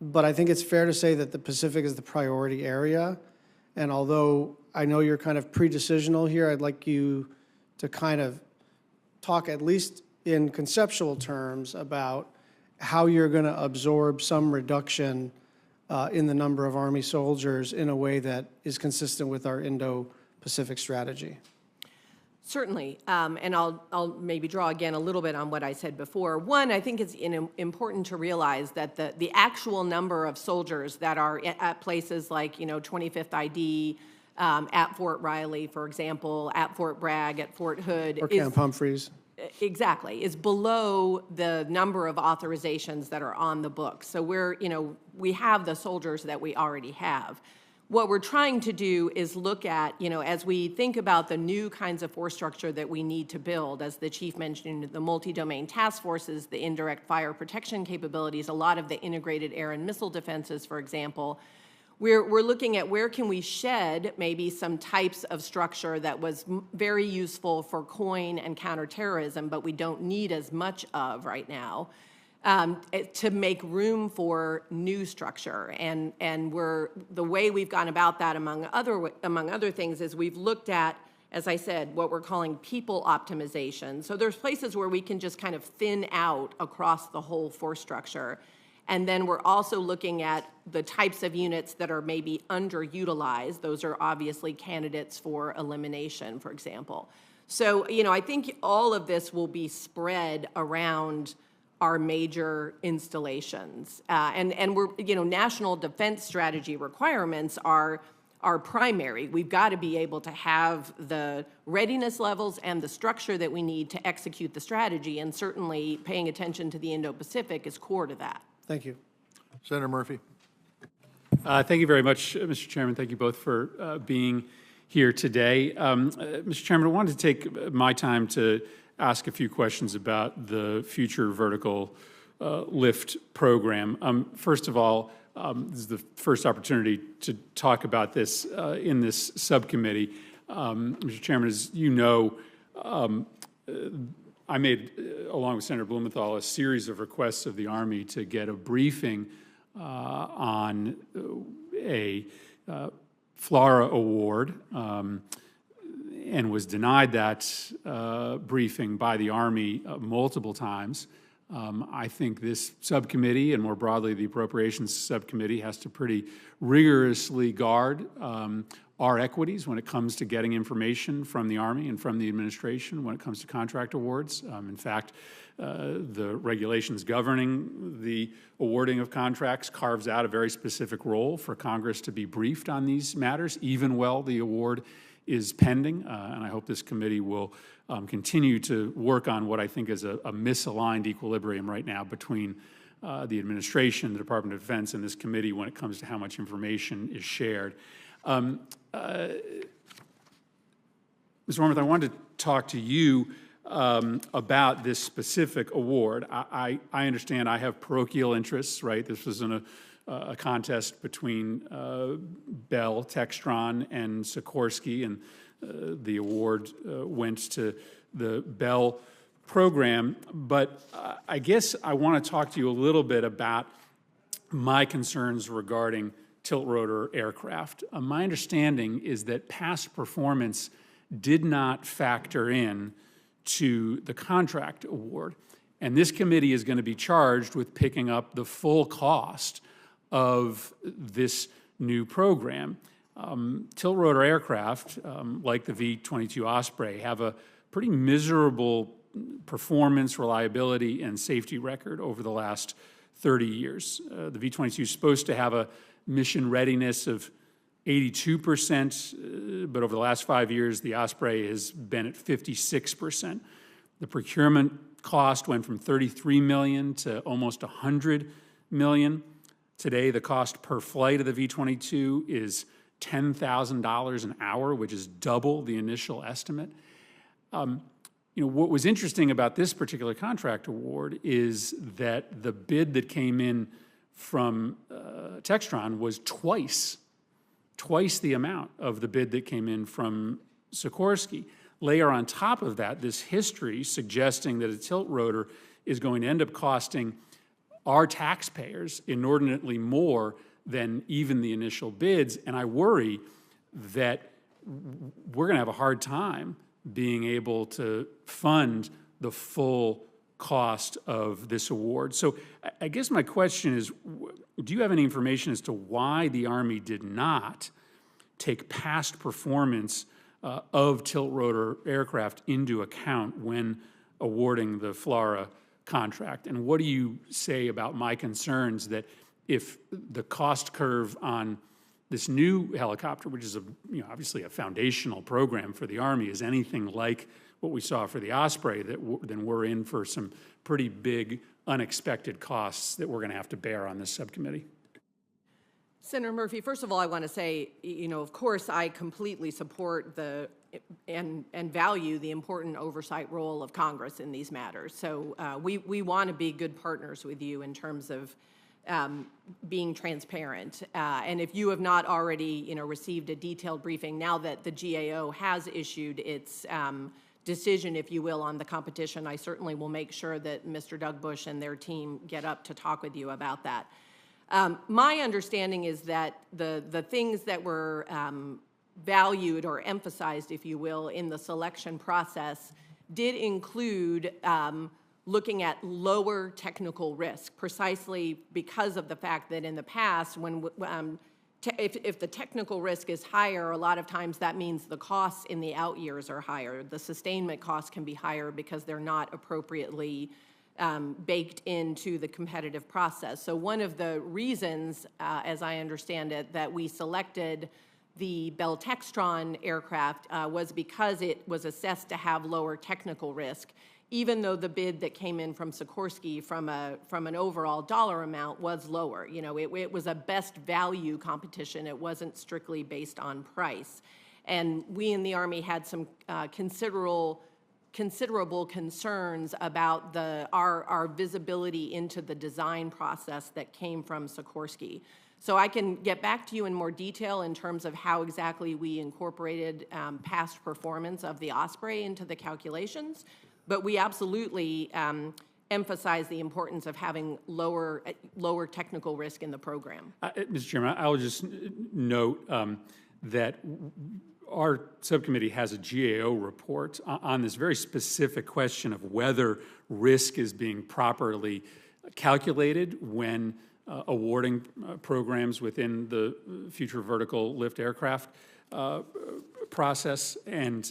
But I think it's fair to say that the Pacific is the priority area. And although I know you're kind of pre-decisional here, I'd like you to kind of talk, at least in conceptual terms, about how you're going to absorb some reduction in the number of Army soldiers in a way that is consistent with our Indo-Pacific strategy. Certainly, and I'll maybe draw again a little bit on what I said before. One, I think it's important to realize that the actual number of soldiers that are at places like, 25th ID, at Fort Riley, for example, at Fort Bragg, at Fort Hood. Or Camp Humphreys. Exactly, is below the number of authorizations that are on the books. So we have the soldiers that we already have. What we're trying to do is look at, as we think about the new kinds of force structure that we need to build, as the chief mentioned, the multi-domain task forces, the indirect fire protection capabilities, a lot of the integrated air and missile defenses, for example, we're looking at where can we shed maybe some types of structure that was very useful for COIN and counterterrorism, but we don't need as much of right now, to make room for new structure. And the way we've gone about that, among other things, is we've looked at, as I said, what we're calling people optimization. So there's places where we can just kind of thin out across the whole force structure. And then we're also looking at the types of units that are maybe underutilized. Those are obviously candidates for elimination, for example. So, I think all of this will be spread around our major installations. And we're, national defense strategy requirements are primary. We've got to be able to have the readiness levels and the structure that we need to execute the strategy, and certainly paying attention to the Indo-Pacific is core to that. Thank you. Senator Murphy. Thank you very much, Mr. Chairman. Thank you both for being here today. Mr. Chairman, I wanted to take my time to ask a few questions about the future vertical lift program. First of all, this is the first opportunity to talk about this in this subcommittee. Mr. Chairman, as you know, I made, along with Senator Blumenthal, a series of requests of the Army to get a briefing on a FLRAA award, and was denied that briefing by the Army multiple times. I think this subcommittee, and more broadly the Appropriations Subcommittee, has to pretty rigorously guard our equities when it comes to getting information from the Army and from the administration when it comes to contract awards. In fact, the regulations governing the awarding of contracts carves out a very specific role for Congress to be briefed on these matters, even while the award is pending. And I hope this committee will continue to work on what I think is a misaligned equilibrium right now between the administration, the Department of Defense, and this committee when it comes to how much information is shared. Mr. Wormuth, I wanted to talk to you about this specific award. I understand I have parochial interests, right? This was a contest between Bell, Textron, and Sikorsky, and the award went to the Bell program. But I guess I want to talk to you a little bit about my concerns regarding tilt-rotor aircraft. My understanding is that past performance did not factor in to the contract award. And this committee is going to be charged with picking up the full cost of this new program. Tilt-rotor aircraft, like the V-22 Osprey, have a pretty miserable performance, reliability, and safety record over the last 30 years. The V-22 is supposed to have a mission readiness of 82%, but over the last 5 years, the Osprey has been at 56%. The procurement cost went from $33 million to almost $100 million. Today, the cost per flight of the V-22 is $10,000 an hour, which is double the initial estimate. What was interesting about this particular contract award is that the bid that came in from Textron was twice the amount of the bid that came in from Sikorsky. Layer on top of that this history suggesting that a tilt rotor is going to end up costing our taxpayers inordinately more than even the initial bids, and I worry that we're going to have a hard time being able to fund the full cost of this award. So I guess my question is, do you have any information as to why the Army did not take past performance of tilt-rotor aircraft into account when awarding the FLRAA contract? And what do you say about my concerns that if the cost curve on this new helicopter, which is obviously a foundational program for the Army, is anything like what we saw for the Osprey, then we're in for some pretty big unexpected costs that we're going to have to bear on this subcommittee? Senator Murphy, first of all, I want to say, of course, I completely support and value the important oversight role of Congress in these matters. So we want to be good partners with you in terms of being transparent. And if you have not already, received a detailed briefing, now that the GAO has issued its decision, if you will, on the competition, I certainly will make sure that Mr. Doug Bush and their team get up to talk with you about that. My understanding is that the things that were valued or emphasized, if you will, in the selection process did include looking at lower technical risk, precisely because of the fact that in the past, when if the technical risk is higher, a lot of times that means the costs in the out years are higher. The sustainment costs can be higher because they're not appropriately baked into the competitive process. So one of the reasons, as I understand it, that we selected the Bell Textron aircraft was because it was assessed to have lower technical risk, even though the bid that came in from Sikorsky from an overall dollar amount was lower. It was a best value competition. It wasn't strictly based on price. And we in the Army had some considerable concerns about our visibility into the design process that came from Sikorsky. So I can get back to you in more detail in terms of how exactly we incorporated past performance of the Osprey into the calculations, but we absolutely emphasize the importance of having lower technical risk in the program. Mr. Chairman, I will just note that our subcommittee has a GAO report on this very specific question of whether risk is being properly calculated when awarding programs within the Future Vertical Lift Aircraft process. And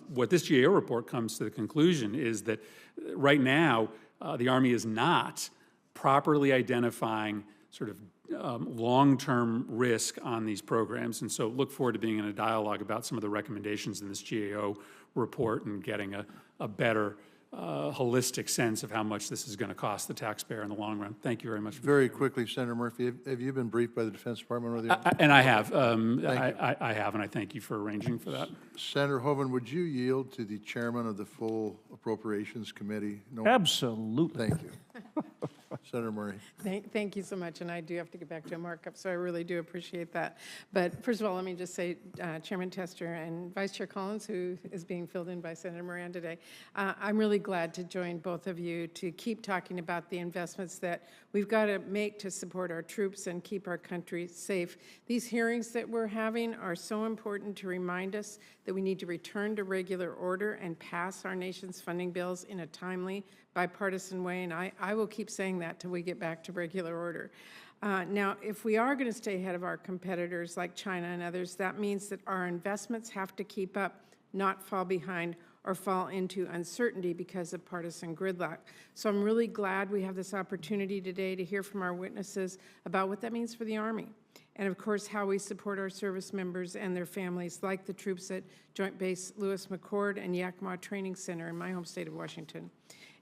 what this GAO report comes to the conclusion is that right now, the Army is not properly identifying sort of long-term risk on these programs. And so look forward to being in a dialogue about some of the recommendations in this GAO report and getting a better holistic sense of how much this is going to cost the taxpayer in the long run. Thank you very much. Very quickly, Senator Murphy, have you been briefed by the Defense Department or the? And I have. I have, and I thank you for arranging for that. Senator Hoeven, would you yield to the chairman of the full Appropriations Committee? No. Absolutely. Thank you. Senator Murray. Thank you so much, and I do have to get back to a markup, so I really do appreciate that. But first of all, let me just say, Chairman Tester and Vice Chair Collins, who is being filled in by Senator Moran today, I'm really glad to join both of you to keep talking about the investments that we've got to make to support our troops and keep our country safe. These hearings that we're having are so important to remind us that we need to return to regular order and pass our nation's funding bills in a timely, bipartisan way, and I will keep saying that till we get back to regular order. Now, if we are going to stay ahead of our competitors like China and others, that means that our investments have to keep up, not fall behind or fall into uncertainty because of partisan gridlock. So I'm really glad we have this opportunity today to hear from our witnesses about what that means for the Army. And of course, how we support our service members and their families, like the troops at Joint Base Lewis McChord and Yakima Training Center in my home state of Washington.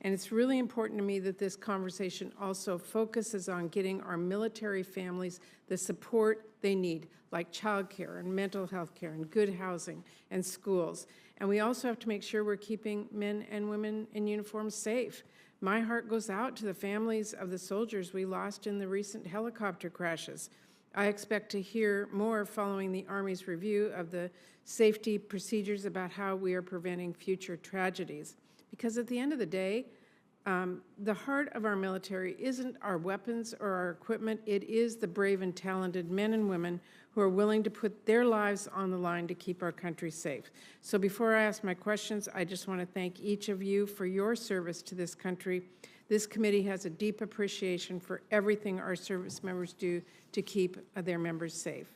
And it's really important to me that this conversation also focuses on getting our military families the support they need, like child care and mental health care and good housing and schools. And we also have to make sure we're keeping men and women in uniform safe. My heart goes out to the families of the soldiers we lost in the recent helicopter crashes. I expect to hear more following the Army's review of the safety procedures about how we are preventing future tragedies. Because at the end of the day, the heart of our military isn't our weapons or our equipment. It is the brave and talented men and women who are willing to put their lives on the line to keep our country safe. So before I ask my questions, I just want to thank each of you for your service to this country. This committee has a deep appreciation for everything our service members do to keep their members safe.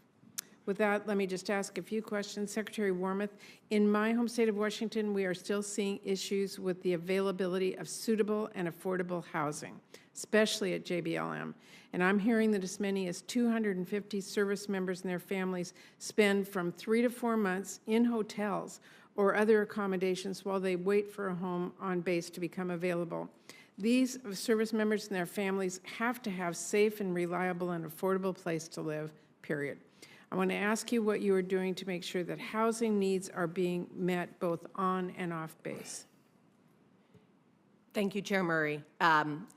With that, let me just ask a few questions. Secretary Wormuth, in my home state of Washington, we are still seeing issues with the availability of suitable and affordable housing, especially at JBLM. And I'm hearing that as many as 250 service members and their families spend from 3 to 4 months in hotels or other accommodations while they wait for a home on base to become available. These service members and their families have to have safe and reliable and affordable place to live, period. I want to ask you what you are doing to make sure that housing needs are being met both on and off base. Thank you, Chair Murray.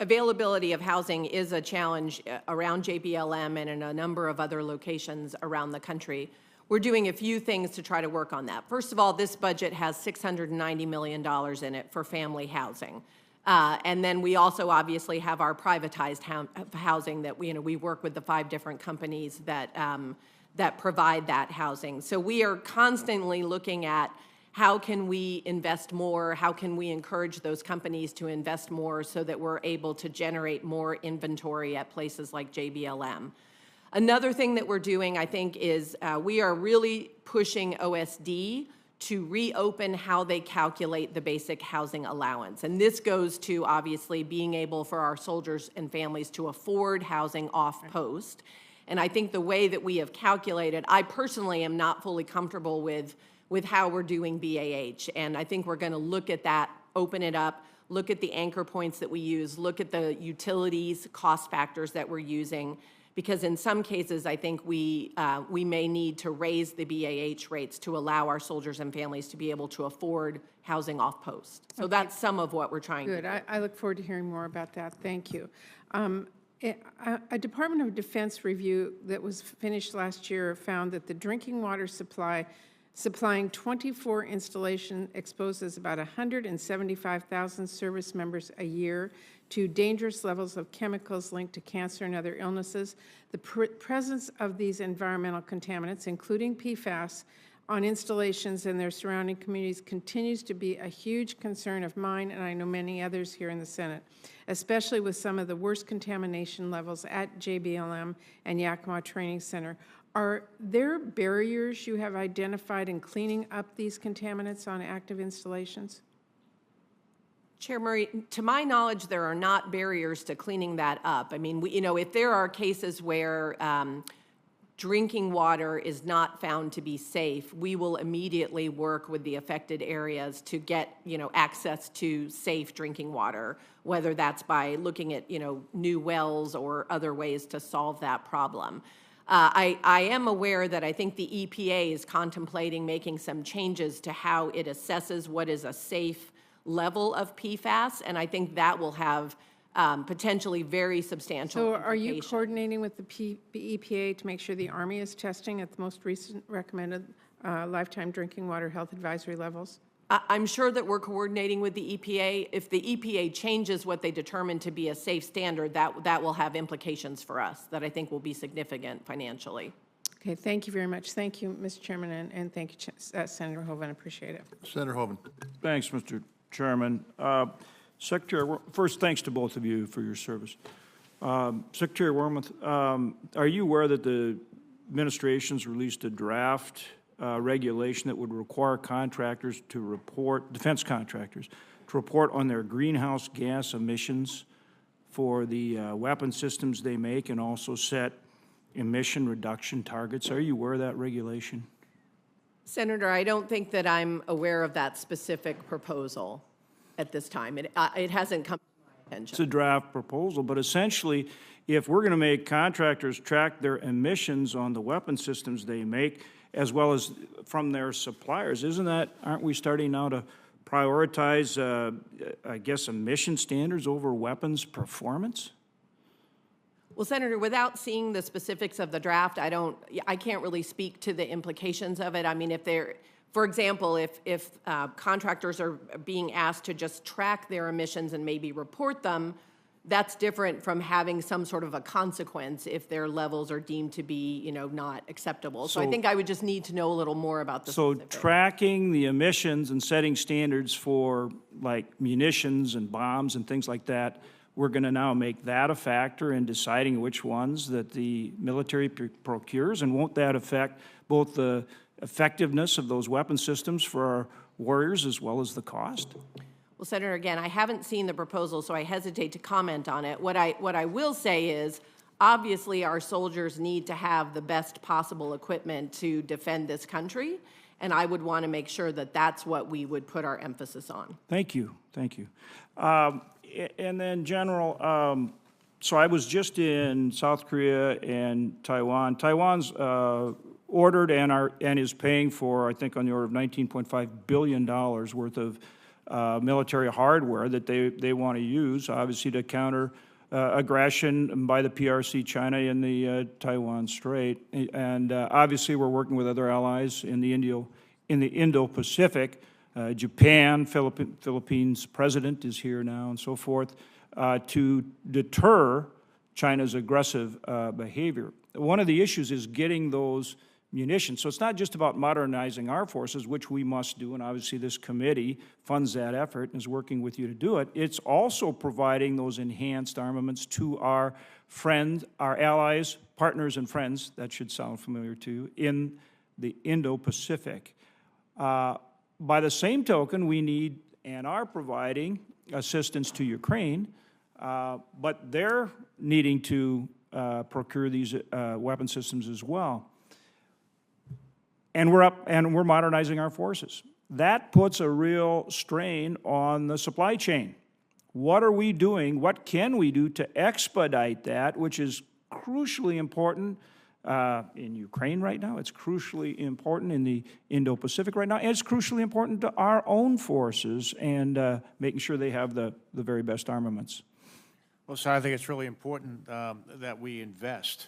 Availability of housing is a challenge around JBLM and in a number of other locations around the country. We're doing a few things to try to work on that. First of all, this budget has $690 million in it for family housing. And then we also obviously have our privatized housing that we work with the 5 different companies that provide that housing. So we are constantly looking at how can we invest more, how can we encourage those companies to invest more so that we're able to generate more inventory at places like JBLM. Another thing that we're doing, I think, is we are really pushing OSD to reopen how they calculate the basic housing allowance. And this goes to, obviously, being able for our soldiers and families to afford housing off post. And I think the way that we have calculated, I personally am not fully comfortable with how we're doing BAH. And I think we're going to look at that, open it up, look at the anchor points that we use, look at the utilities cost factors that we're using, because in some cases, I think we may need to raise the BAH rates to allow our soldiers and families to be able to afford housing off post. So that's some of what we're trying to do. Good. I look forward to hearing more about that. Thank you. A Department of Defense review that was finished last year found that the drinking water supplying 24 installations exposes about 175,000 service members a year to dangerous levels of chemicals linked to cancer and other illnesses. The presence of these environmental contaminants, including PFAS, on installations and their surrounding communities continues to be a huge concern of mine, and I know many others here in the Senate, especially with some of the worst contamination levels at JBLM and Yakima Training Center. Are there barriers you have identified in cleaning up these contaminants on active installations? Chair Murray, to my knowledge, there are not barriers to cleaning that up. I mean, if there are cases where drinking water is not found to be safe, we will immediately work with the affected areas to get, access to safe drinking water, whether that's by looking at, new wells or other ways to solve that problem. I am aware that I think the EPA is contemplating making some changes to how it assesses what is a safe level of PFAS, and I think that will have potentially very substantial So are you implications. coordinating with the EPA to make sure the Army is testing at the most recent recommended lifetime drinking water health advisory levels? I'm sure that we're coordinating with the EPA. If the EPA changes what they determine to be a safe standard, that will have implications for us that I think will be significant financially. Okay, thank you very much. Thank you, Mr. Chairman, and thank you, Senator Hoeven. I appreciate it. Senator Hoeven. Thanks, Mr. Chairman. Secretary, first, thanks to both of you for your service. Secretary Wormuth, are you aware that the administration's released a draft regulation that would require contractors to report, defense contractors, to report on their greenhouse gas emissions for the weapon systems they make and also set emission reduction targets? Are you aware of that regulation? Senator, I don't think that I'm aware of that specific proposal at this time. It hasn't come to my attention. It's a draft proposal, but essentially, if we're going to make contractors track their emissions on the weapon systems they make, as well as from their suppliers, aren't we starting now to prioritize, I guess, emission standards over weapons performance? Well, Senator, without seeing the specifics of the draft, I can't really speak to the implications of it. I mean, For example, if contractors are being asked to just track their emissions and maybe report them, that's different from having some sort of a consequence if their levels are deemed to be, you know, not acceptable. So I think I would just need to know a little more about the So specifics. tracking the emissions and setting standards for like munitions and bombs and things like that, we're going to now make that a factor in deciding which ones that the military procures, and won't that affect both the effectiveness of those weapon systems for our warriors as well as the cost? Well, Senator, again, I haven't seen the proposal, so I hesitate to comment on it. What I will say is, obviously, our soldiers need to have the best possible equipment to defend this country, and I would want to make sure that that's what we would put our emphasis on. Thank you, thank you. And then, General, so I was just in South Korea and Taiwan. Taiwan's ordered and is paying for, I think, on the order of $19.5 billion worth of military hardware that they want to use, obviously, to counter aggression by the PRC, China, in the Taiwan Strait. And obviously, we're working with other allies in the Indo-Pacific. Japan, Philippines president is here now, and so forth, to deter China's aggressive behavior. One of the issues is getting those munitions. So it's not just about modernizing our forces, which we must do, and obviously this committee funds that effort and is working with you to do it. It's also providing those enhanced armaments to our friends, our allies, partners, and friends, that should sound familiar to you, in the Indo-Pacific. By the same token, we need and are providing assistance to Ukraine, but they're needing to procure these weapon systems as well. And we're modernizing our forces. That puts a real strain on the supply chain. What are we doing? What can we do to expedite that, which is crucially important in Ukraine right now? It's crucially important in the Indo-Pacific right now. And it's crucially important to our own forces and making sure they have the very best armaments. Well, so I think it's really important that we invest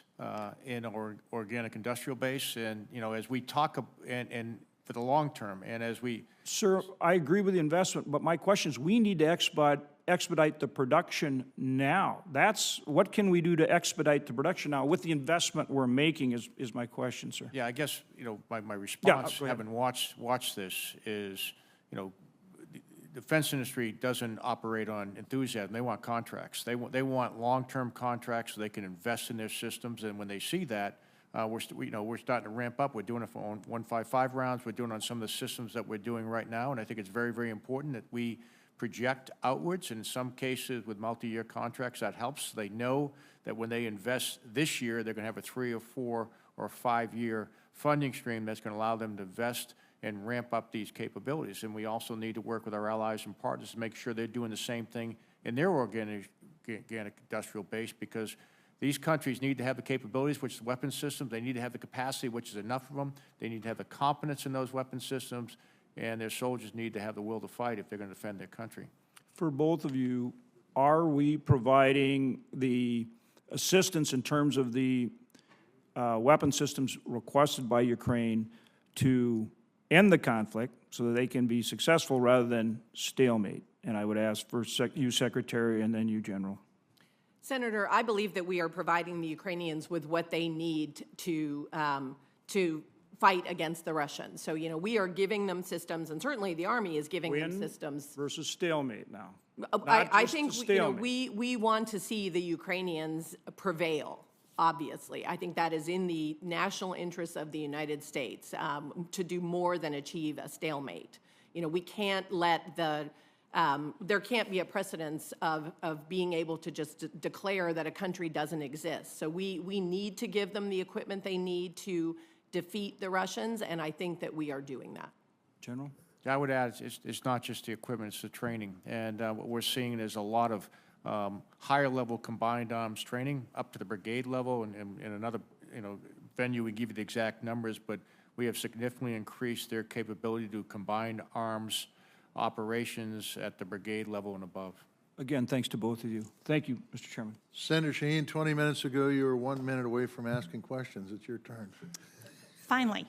in our organic industrial base, and you know, as we talk and for the long term, and as we. Sir, I agree with the investment, but my question is, we need to expedite the production now. That's what can we do to expedite the production now with the investment we're making? Is my question, sir. Yeah, I guess you know my response, having watched this, is you know. The defense industry doesn't operate on enthusiasm. They want contracts. They want long-term contracts so they can invest in their systems. And when they see that, we're starting to ramp up. We're doing it for 155 rounds. We're doing it on some of the systems that we're doing right now. And I think it's very, very important that we project outwards. In some cases, with multi-year contracts, that helps. They know that when they invest this year, they're going to have a 3 or 4 or 5 year funding stream that's going to allow them to invest and ramp up these capabilities. And we also need to work with our allies and partners to make sure they're doing the same thing in their organic industrial base, because these countries need to have the capabilities, which is weapon systems. They need to have the capacity, which is enough of them. They need to have the competence in those weapon systems, and their soldiers need to have the will to fight if they're going to defend their country. For both of you, are we providing the assistance in terms of the weapon systems requested by Ukraine to end the conflict so that they can be successful rather than stalemate? And I would ask first you, Secretary, and then you, General. Senator, I believe that we are providing the Ukrainians with what they need to fight against the Russians. So, you know, we are giving them systems, and certainly the Army is giving them systems. Versus stalemate now. I think we want to see the Ukrainians prevail. Obviously, I think that is in the national interests of the United States to do more than achieve a stalemate. You know, we can't let there can't be a precedence of being able to just declare that a country doesn't exist. So we need to give them the equipment they need to defeat the Russians, and I think that we are doing that. General? I would add, it's not just the equipment, it's the training. And what we're seeing is a lot of higher level combined arms training up to the brigade level, and in another venue we give you the exact numbers, but we have significantly increased their capability to combine arms operations at the brigade level and above. Again, thanks to both of you. Thank you, Mr. Chairman. Senator Shaheen, 20 minutes ago, you were 1 minute away from asking questions. It's your turn. Finally.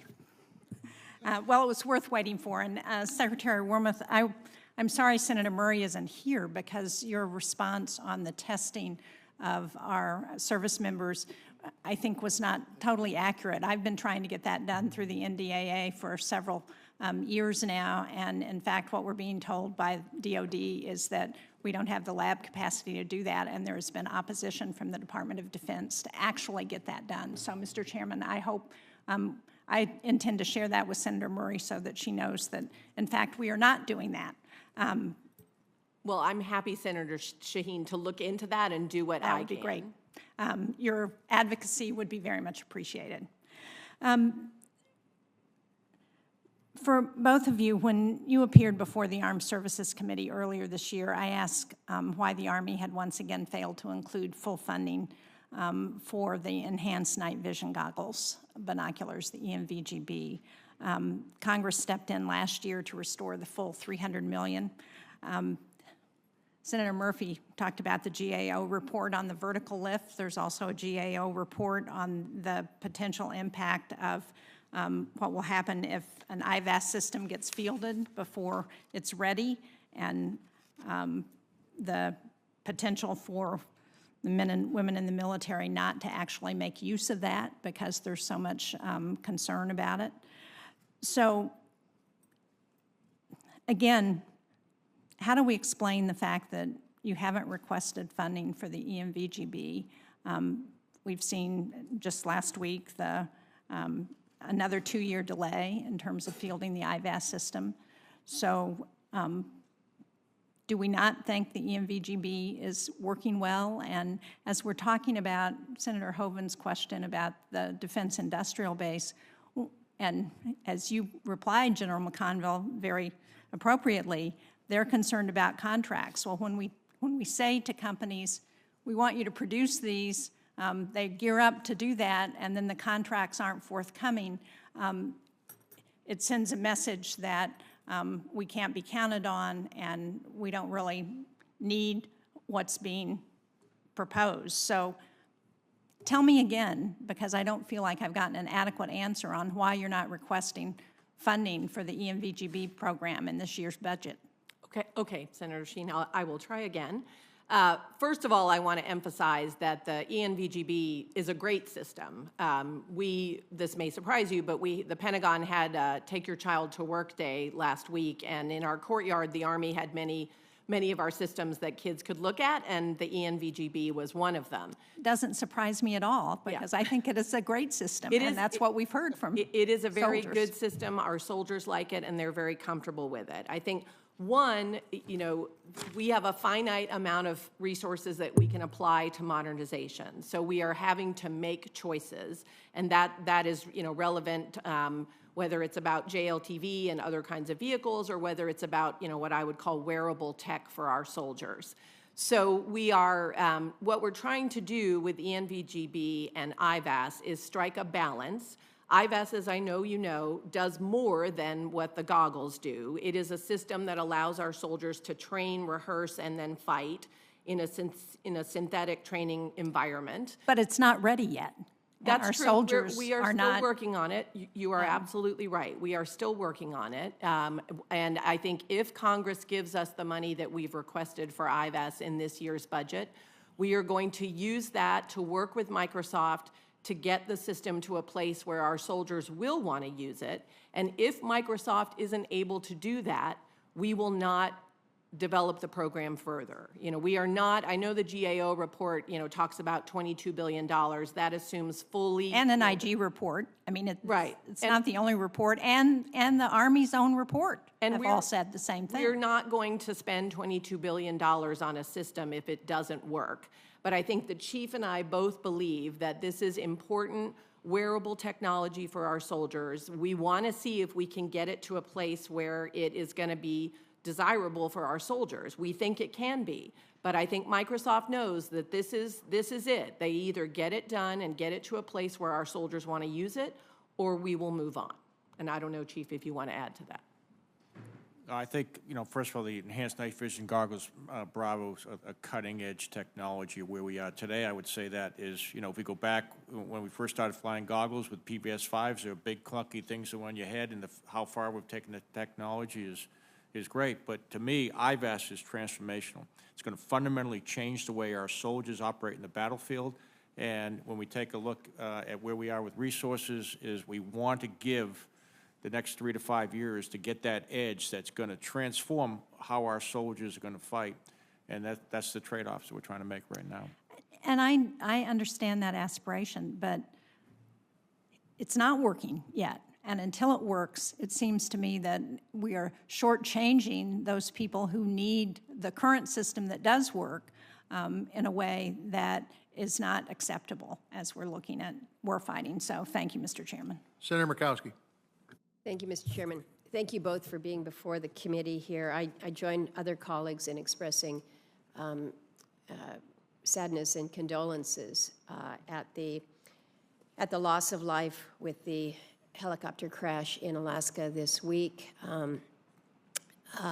Well, it was worth waiting for. And Secretary Wormuth, I'm sorry Senator Murray isn't here because your response on the testing of our service members, I think, was not totally accurate. I've been trying to get that done through the NDAA for several years now, and in fact, what we're being told by DOD is that we don't have the lab capacity to do that, and there's been opposition from the Department of Defense to actually get that done. So, Mr. Chairman, I hope, I intend to share that with Senator Murray so that she knows that, in fact, we are not doing that. Well, I'm happy, Senator Shaheen, to look into that and do what I can. That would be great. Your advocacy would be very much appreciated. For both of you, when you appeared before the Armed Services Committee earlier this year, I asked why the Army had once again failed to include full funding for the enhanced night vision goggles, binoculars, the ENVGB. Congress stepped in last year to restore the full $300 million. Senator Murphy talked about the GAO report on the vertical lift. There's also a GAO report on the potential impact of what will happen if an IVAS system gets fielded before it's ready, and the potential for the men and women in the military not to actually make use of that because there's so much concern about it. So, again, how do we explain the fact that you haven't requested funding for the ENVGB? We've seen just last week another 2-year delay in terms of fielding the IVAS system. So do we not think the ENVGB is working well? And as we're talking about Senator Hovind's question about the defense industrial base, and as you replied, General McConville, very appropriately, they're concerned about contracts. Well, when we say to companies, we want you to produce these, they gear up to do that, and then the contracts aren't forthcoming. It sends a message that we can't be counted on, and we don't really need what's being proposed. So tell me again, because I don't feel like I've gotten an adequate answer on why you're not requesting funding for the ENVGB program in this year's budget. Okay, Senator Sheen, I will try again. First of all, I want to emphasize that the ENVGB is a great system. This may surprise you, but the Pentagon had Take Your Child to Work Day last week, and in our courtyard, the Army had many of our systems that kids could look at, and the ENVGB was one of them. Doesn't surprise me at all, because I think it is a great system, and that's what we've heard from soldiers. It is a very good system. Our soldiers like it, and they're very comfortable with it. I think one, we have a finite amount of resources that we can apply to modernization. So we are having to make choices, and that is, relevant, whether it's about JLTV and other kinds of vehicles, or whether it's about, what I would call wearable tech for our soldiers. So we are, what we're trying to do with ENVGB and IVAS is strike a balance. IVAS, as I know you know, does more than what the goggles do. It is a system that allows our soldiers to train, rehearse, and then fight in a synthetic training environment. But it's not ready yet. That's our true. Soldiers we are still working on it. You are absolutely right. We are still working on it. And I think if Congress gives us the money that we've requested for IVAS in this year's budget, we are going to use that to work with Microsoft to get the system to a place where our soldiers will want to use it. And if Microsoft isn't able to do that, we will not develop the program further. We are not, I know the GAO report, talks about $22 billion. That assumes fully. And an IG report. I mean, it's not the only report, and the Army's own report have all said the same thing. We're not going to spend $22 billion on a system if it doesn't work. But I think the chief and I both believe that this is important wearable technology for our soldiers. We want to see if we can get it to a place where it is going to be desirable for our soldiers. We think it can be, but I think Microsoft knows that this is it. They either get it done and get it to a place where our soldiers want to use it, or we will move on. And I don't know, Chief, if you want to add to that. I think, first of all, the enhanced night vision goggles, Bravo's a cutting-edge technology where we are today. I would say that is, if we go back when we first started flying goggles with PBS-5s, they're big, clunky things that were on your head, and how far we've taken the technology is great. But to me, IVAS is transformational. It's going to fundamentally change the way our soldiers operate in the battlefield. And when we take a look at where we are with resources, is we want to give the next 3 to 5 years to get that edge that's going to transform how our soldiers are going to fight. And that's the trade-offs that we're trying to make right now. And I understand that aspiration, but it's not working yet. And until it works, it seems to me that we are shortchanging those people who need the current system that does work in a way that is not acceptable as we're looking at warfighting. So thank you, Mr. Chairman. Senator Murkowski. Thank you, Mr. Chairman. Thank you both for being before the committee here. I join other colleagues in expressing sadness and condolences at the loss of life with the helicopter crash in Alaska this week.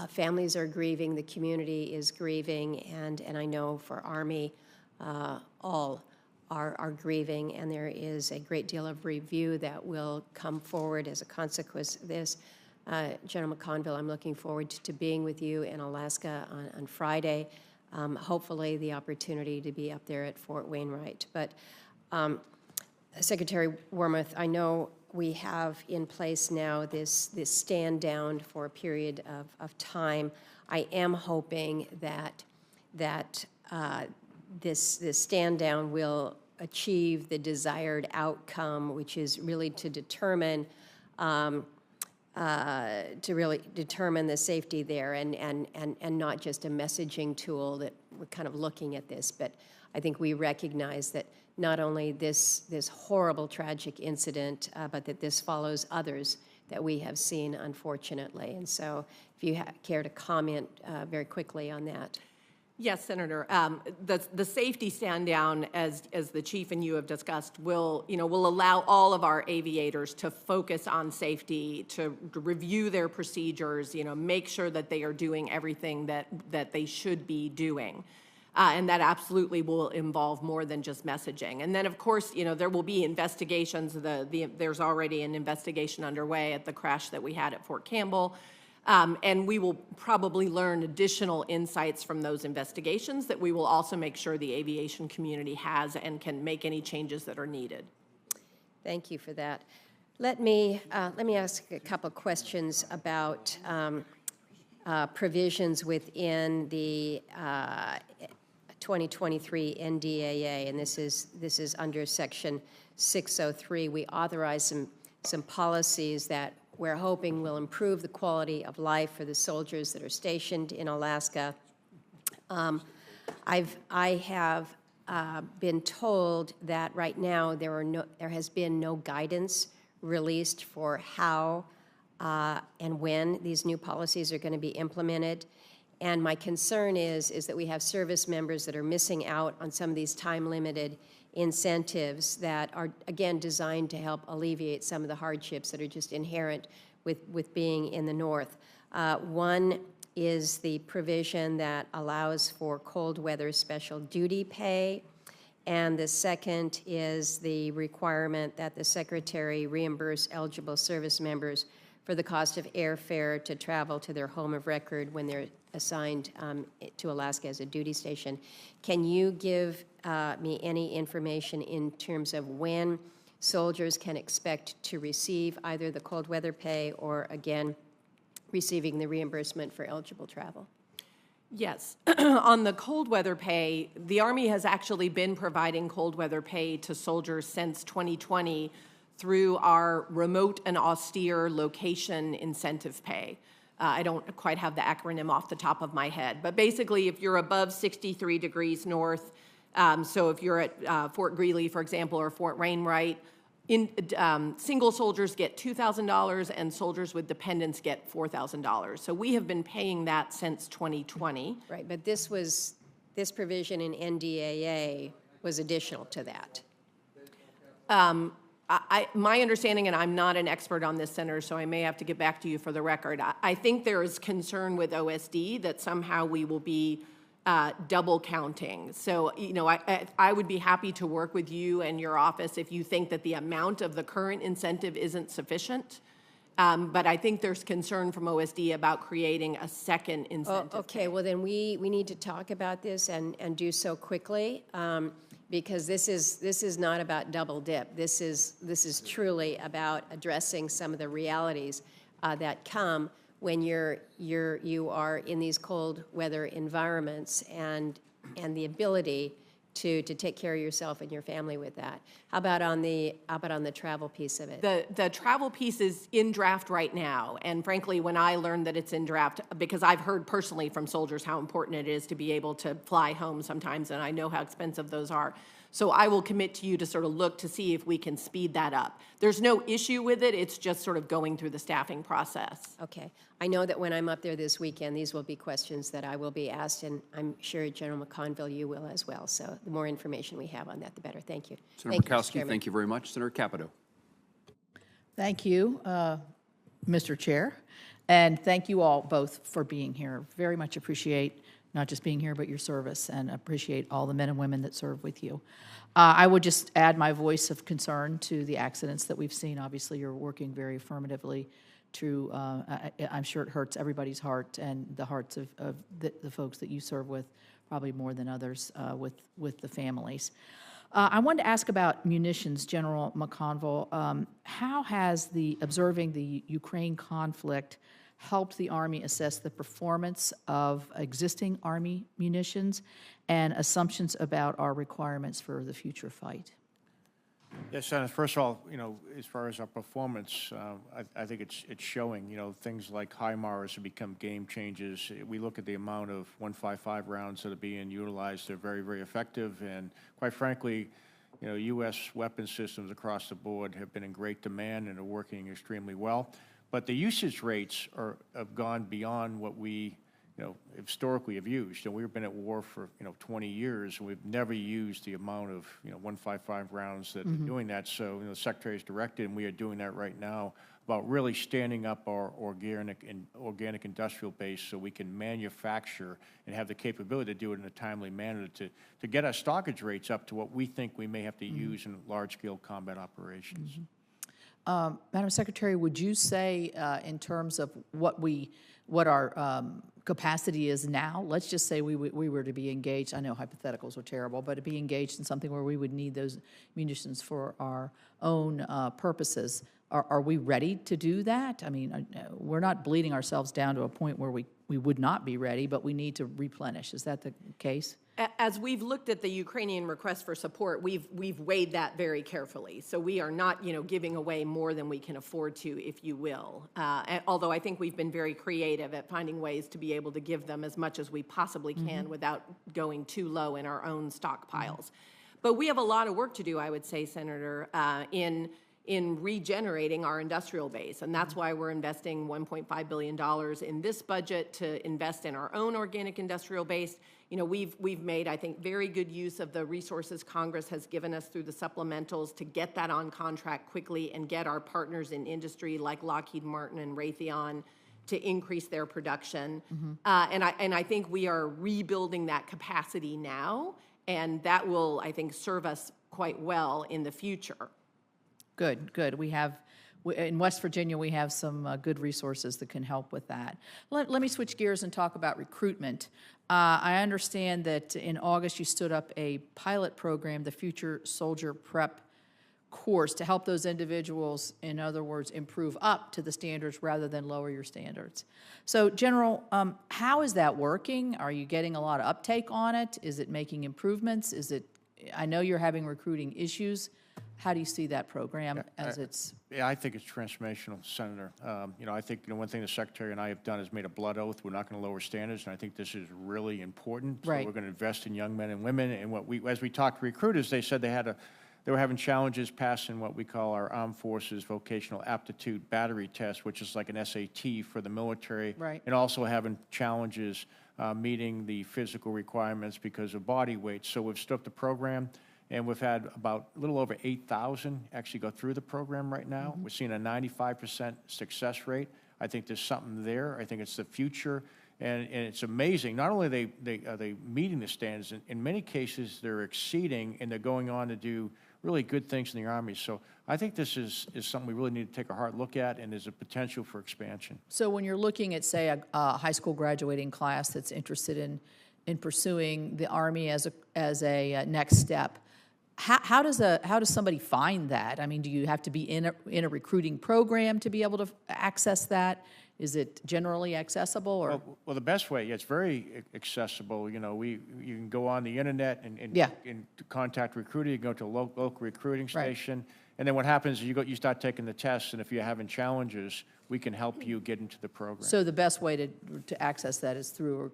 Families are grieving, the community is grieving, and I know for Army, all are grieving, and there is a great deal of review that will come forward as a consequence of this. General McConville, I'm looking forward to being with you in Alaska on Friday. Hopefully the opportunity to be up there at Fort Wainwright. But Secretary Wormuth, I know we have in place now this stand down for a period of time. I am hoping that this stand down will achieve the desired outcome, which is really to determine the safety there, and not just a messaging tool that we're kind of looking at this. But I think we recognize that not only this horrible, tragic incident, but that this follows others that we have seen, unfortunately. And so if you care to comment very quickly on that. Yes, Senator. The safety stand down, as the chief and you have discussed, will allow all of our aviators to focus on safety, to review their procedures, make sure that they are doing everything that they should be doing. And that absolutely will involve more than just messaging. And then, of course, there will be investigations. There's already an investigation underway at the crash that we had at Fort Campbell. And we will probably learn additional insights from those investigations that we will also make sure the aviation community has and can make any changes that are needed. Thank you for that. Let me ask a couple questions about provisions within the 2023 NDAA, and this is under Section 603. We authorize some policies that we're hoping will improve the quality of life for the soldiers that are stationed in Alaska. I have been told that right now there has been no guidance released for how and when these new policies are going to be implemented. And my concern is that we have service members that are missing out on some of these time-limited incentives that are, again, designed to help alleviate some of the hardships that are just inherent with being in the North. One is the provision that allows for cold weather special duty pay, and the second is the requirement that the Secretary reimburse eligible service members for the cost of airfare to travel to their home of record when they're assigned to Alaska as a duty station. Can you give me any information in terms of when soldiers can expect to receive either the cold weather pay or, again, receiving the reimbursement for eligible travel? Yes. On the cold weather pay, the Army has actually been providing cold weather pay to soldiers since 2020 through our remote and austere location incentive pay. I don't quite have the acronym off the top of my head, but basically if you're above 63 degrees north, so if you're at Fort Greely, for example, or Fort Wainwright, single soldiers get $2,000 and soldiers with dependents get $4,000. So we have been paying that since 2020. Right, but this provision in NDAA was additional to that. my understanding, and I'm not an expert on this, Senator, so I may have to get back to you for the record. I think there is concern with OSD that somehow we will be double counting. So, you know, I would be happy to work with you and your office if you think that the amount of the current incentive isn't sufficient. But I think there's concern from OSD about creating a second incentive. Okay, well then we need to talk about this and do so quickly, because this is not about double dip. This is truly about addressing some of the realities that come when you are in these cold weather environments, and the ability to take care of yourself and your family with that. How about on the travel piece of it? The travel piece is in draft right now, and frankly, when I learned that it's in draft, because I've heard personally from soldiers how important it is to be able to fly home sometimes, and I know how expensive those are. So I will commit to you to sort of look to see if we can speed that up. There's no issue with it, it's just sort of going through the staffing process. Okay. I know that when I'm up there this weekend, these will be questions that I will be asked, and I'm sure General McConville, you will as well. So the more information we have on that, the better. Thank you. Senator Murkowski, thank you very much. Senator Capito. Thank you, Mr. Chair, and thank you all both for being here. Very much appreciate not just being here, but your service, and appreciate all the men and women that serve with you. I would just add my voice of concern to the accidents that we've seen. Obviously, you're working very affirmatively to, I'm sure it hurts everybody's heart and the hearts of the folks that you serve with, probably more than others, with the families. I wanted to ask about munitions, General McConville. How has observing the Ukraine conflict helped the Army assess the performance of existing Army munitions and assumptions about our requirements for the future fight? Yes, Senator, first of all, you know, as far as our performance, I think it's showing, you know, things like HIMARS have become game changers. We look at the amount of 155 rounds that are being utilized. They're very, very effective. And quite frankly, you know, U.S. weapon systems across the board have been in great demand and are working extremely well. But the usage rates have gone beyond what we, you know, historically have used. You know, we've been at war for, you know, 20 years, and we've never used the amount of, you know, 155 rounds that are doing that. So, you know, the Secretary has directed, and we are doing that right now, about really standing up our organic industrial base so we can manufacture and have the capability to do it in a timely manner to get our stockage rates up to what we think we may have to use in large-scale combat operations. Madam Secretary, would you say in terms of what our capacity is now, let's just say we were to be engaged, I know hypotheticals are terrible, but to be engaged in something where we would need those munitions for our own purposes, are we ready to do that? I mean, we're not bleeding ourselves down to a point where we would not be ready, but we need to replenish. Is that the case? As we've looked at the Ukrainian request for support, we've weighed that very carefully. So we are not, you know, giving away more than we can afford to, if you will. Although I think we've been very creative at finding ways to be able to give them as much as we possibly can without going too low in our own stockpiles. But we have a lot of work to do, I would say, Senator, in regenerating our industrial base. And that's why we're investing $1.5 billion in this budget to invest in our own organic industrial base. You know, we've made, I think, very good use of the resources Congress has given us through the supplementals to get that on contract quickly and get our partners in industry like Lockheed Martin and Raytheon to increase their production. And I think we are rebuilding that capacity now, and that will, I think, serve us quite well in the future. Good, good. In West Virginia, we have some good resources that can help with that. Let me switch gears and talk about recruitment. I understand that in August you stood up a pilot program, the Future Soldier Prep course, to help those individuals, in other words, improve up to the standards rather than lower your standards. So, General, how is that working? Are you getting a lot of uptake on it? Is it making improvements? I know you're having recruiting issues. How do you see that program as it's? Yeah, I think it's transformational, Senator. You know, I think, you know, one thing the Secretary and I have done is made a blood oath. We're not going to lower standards, and I think this is really important. Right. So we're going to invest in young men and women. And as we talked to recruiters, they said they were having challenges passing what we call our Armed Forces Vocational Aptitude Battery Test, which is like an SAT for the military. Right. And also having challenges meeting the physical requirements because of body weight. So we've stood up the program. And we've had about a little over 8,000 actually go through the program right now. We're seeing a 95% success rate. I think there's something there. I think it's the future. And it's amazing. Not only are they meeting the standards, in many cases they're exceeding, and they're going on to do really good things in the Army. So I think this is something we really need to take a hard look at, and there's a potential for expansion. So when you're looking at, say, a high school graduating class that's interested in pursuing the Army as a next step, how does somebody find that? I mean, do you have to be in a recruiting program to be able to access that? Is it generally accessible, or? Well, the best way, it's very accessible. You know, you can go on the internet and contact recruiter. You can go to a local recruiting station, and then what happens is you start taking the tests, and if you're having challenges, we can help you get into the program. So the best way to access that is through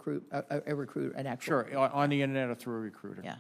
a recruiter, an actual. Sure, on the internet or through a recruiter. Yeah.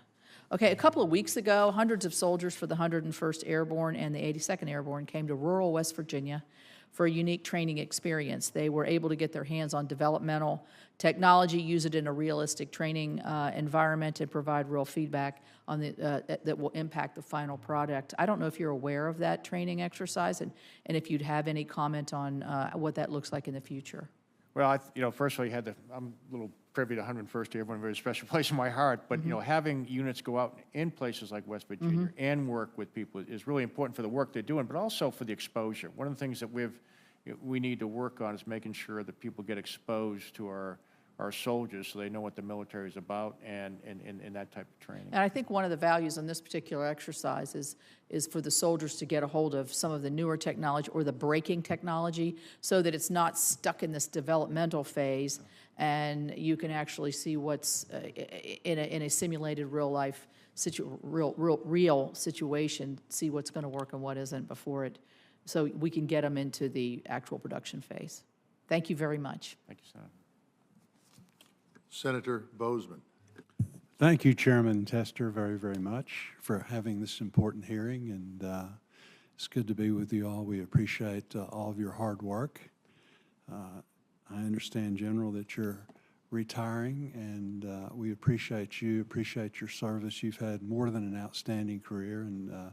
Okay, a couple of weeks ago, hundreds of soldiers for the 101st Airborne and the 82nd Airborne came to rural West Virginia for a unique training experience. They were able to get their hands on developmental technology, use it in a realistic training environment, and provide real feedback on that will impact the final product. I don't know if you're aware of that training exercise, and if you'd have any comment on what that looks like in the future. Well, first of all, I'm a little privy to 101st Airborne, a very special place in my heart, but, having units go out in places like West Virginia and work with people is really important for the work they're doing, but also for the exposure. One of the things that we need to work on is making sure that people get exposed to our soldiers so they know what the military is about and that type of training. And I think one of the values in this particular exercise is for the soldiers to get a hold of some of the newer technology or the braking technology so that it's not stuck in this developmental phase, and you can actually see what's in a simulated real situation, see what's going to work and what isn't before it, so we can get them into the actual production phase. Thank you very much. Thank you, Senator. Senator Bozeman. Thank you, Chairman Tester, very, very much for having this important hearing, and it's good to be with you all. We appreciate all of your hard work. I understand, General, that you're retiring, and we appreciate you, appreciate your service. You've had more than an outstanding career, and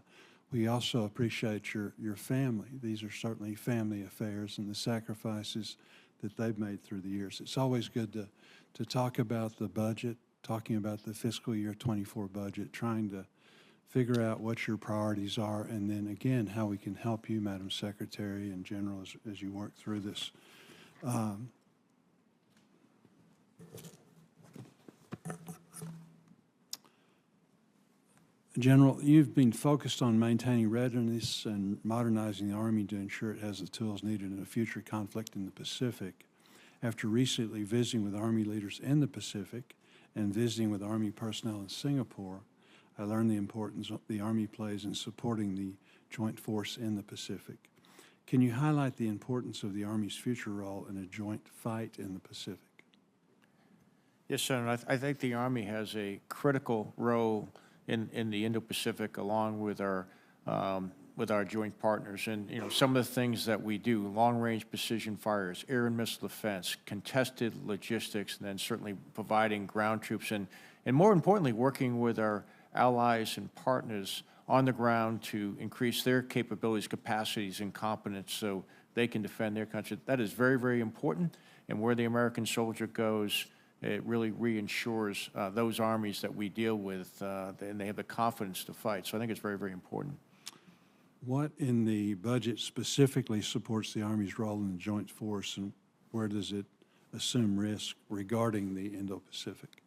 we also appreciate your family. These are certainly family affairs and the sacrifices that they've made through the years. It's always good to talk about the budget, talking about the fiscal year 24 budget, trying to figure out what your priorities are, and then again, how we can help you, Madam Secretary and General, as you work through this. General, you've been focused on maintaining readiness and modernizing the Army to ensure it has the tools needed in a future conflict in the Pacific. After recently visiting with Army leaders in the Pacific and visiting with Army personnel in Singapore, I learned the importance the Army plays in supporting the joint force in the Pacific. Can you highlight the importance of the Army's future role in a joint fight in the Pacific? Yes, Senator. I think the Army has a critical role in the Indo-Pacific, along with our joint partners. And, some of the things that we do, long-range precision fires, air and missile defense, contested logistics, and then certainly providing ground troops, and more importantly, working with our allies and partners on the ground to increase their capabilities, capacities, and competence so they can defend their country. That is very, very important. And where the American soldier goes, it really reinsures those armies that we deal with, and they have the confidence to fight. So I think it's very, very important. What in the budget specifically supports the Army's role in the joint force, and where does it assume risk regarding the Indo-Pacific?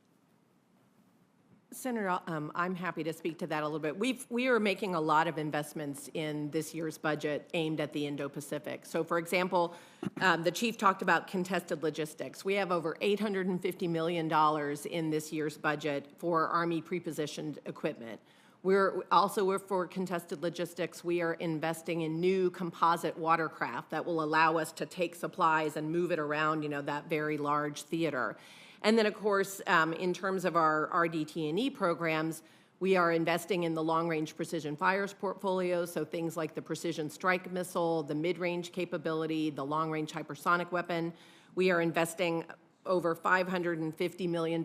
Senator, I'm happy to speak to that a little bit. We are making a lot of investments in this year's budget aimed at the Indo-Pacific. So, for example, the chief talked about contested logistics. We have over $850 million in this year's budget for Army prepositioned equipment. For contested logistics, we are investing in new composite watercraft that will allow us to take supplies and move it around, that very large theater. And then, of course, in terms of our RDT&E programs, we are investing in the long-range precision fires portfolio, so things like the precision strike missile, the mid-range capability, the long-range hypersonic weapon. We are investing over $550 million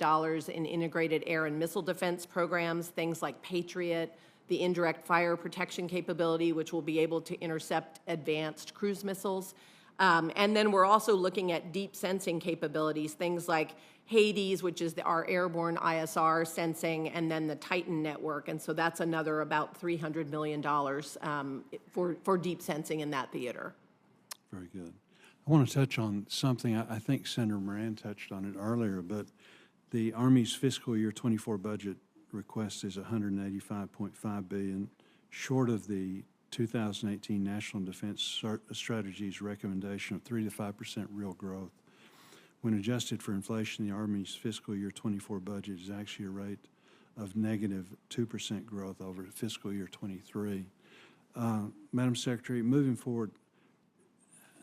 in integrated air and missile defense programs, things like Patriot, the indirect fire protection capability, which will be able to intercept advanced cruise missiles. And then we're also looking at deep sensing capabilities, things like Hades, which is our airborne ISR sensing, and then the Titan network. And so that's another about $300 million for deep sensing in that theater. Very good. I want to touch on something. I think Senator Moran touched on it earlier, but the Army's fiscal year 24 budget request is $185.5 billion, short of the 2018 National Defense Strategy's recommendation of 3 to 5% real growth. When adjusted for inflation, the Army's fiscal year 24 budget is actually a rate of negative 2% growth over fiscal year 23. Madam Secretary, moving forward,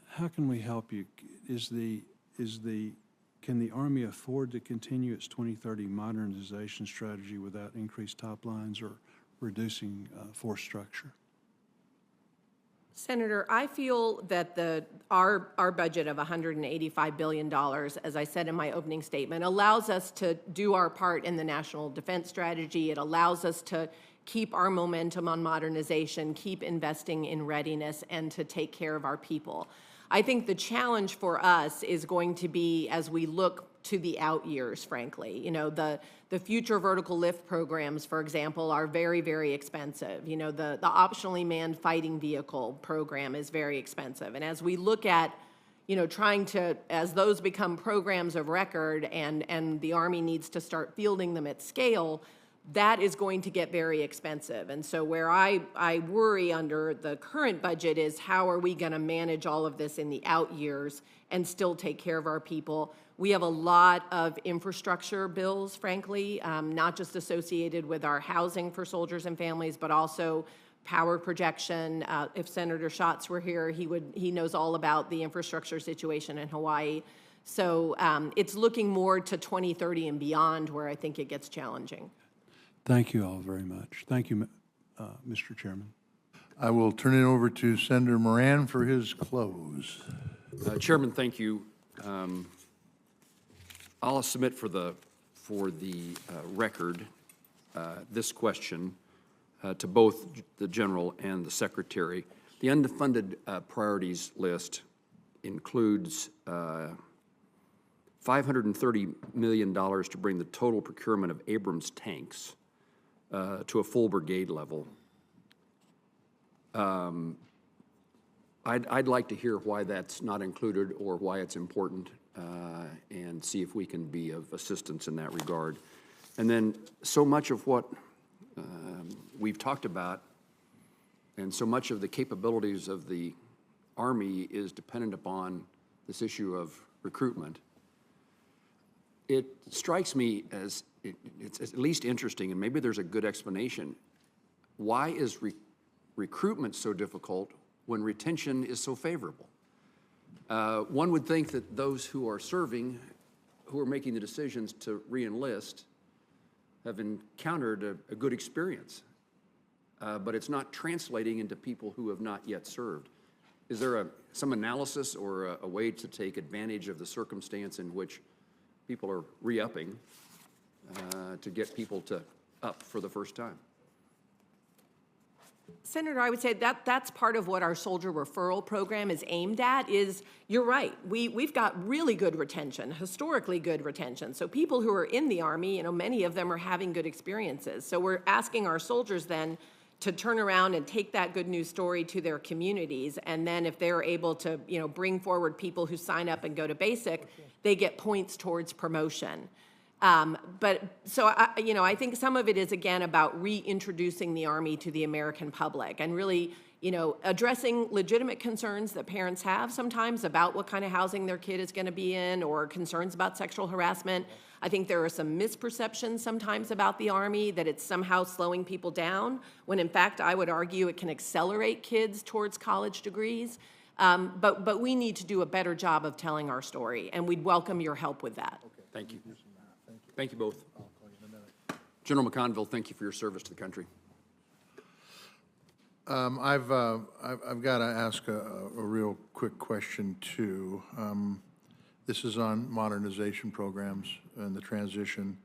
how can we help you? Can the Army afford to continue its 2030 modernization strategy without increased top lines or reducing force structure? Senator, I feel that our budget of $185 billion, as I said in my opening statement, allows us to do our part in the national defense strategy. It allows us to keep our momentum on modernization, keep investing in readiness, and to take care of our people. I think the challenge for us is going to be as we look to the out years, frankly. You know, the future vertical lift programs, for example, are very, very expensive. You know, the optionally manned fighting vehicle program is very expensive. And as we look at, you know, trying to, as those become programs of record and the Army needs to start fielding them at scale, that is going to get very expensive. And so where I worry under the current budget is how are we going to manage all of this in the out years and still take care of our people. We have a lot of infrastructure bills, frankly, not just associated with our housing for soldiers and families, but also power projection. If Senator Schatz were here, he knows all about the infrastructure situation in Hawaii. So it's looking more to 2030 and beyond where I think it gets challenging. Thank you all very much. Thank you, Mr. Chairman. I will turn it over to Senator Moran for his close. Chairman, thank you. I'll submit for the record this question to both the General and the Secretary. The unfunded priorities list includes $530 million to bring the total procurement of Abrams tanks to a full brigade level. I'd like to hear why that's not included or why it's important and see if we can be of assistance in that regard. And then so much of what we've talked about and so much of the capabilities of the Army is dependent upon this issue of recruitment. It strikes me as it's at least interesting, and maybe there's a good explanation. Why is recruitment so difficult when retention is so favorable? One would think that those who are serving, who are making the decisions to re-enlist, have encountered a good experience, but it's not translating into people who have not yet served. Is there some analysis or a way to take advantage of the circumstance in which people are re-upping to get people to up for the first time? Senator, I would say that's part of what our soldier referral program is aimed at. Is you're right. We've got really good retention, historically good retention. So people who are in the Army, you know, many of them are having good experiences. So we're asking our soldiers then to turn around and take that good news story to their communities, and then if they're able to, you know, bring forward people who sign up and go to basic, they get points towards promotion. But so, I think some of it is, again, about reintroducing the Army to the American public and really, you know, addressing legitimate concerns that parents have sometimes about what kind of housing their kid is going to be in or concerns about sexual harassment. I think there are some misperceptions sometimes about the Army, that it's somehow slowing people down, when in fact I would argue it can accelerate kids towards college degrees. But we need to do a better job of telling our story, and we'd welcome your help with that. Okay. Thank you. Thank you both. General McConville, thank you for your service to the country. I've got to ask a real quick question too. This is on modernization programs and the transition.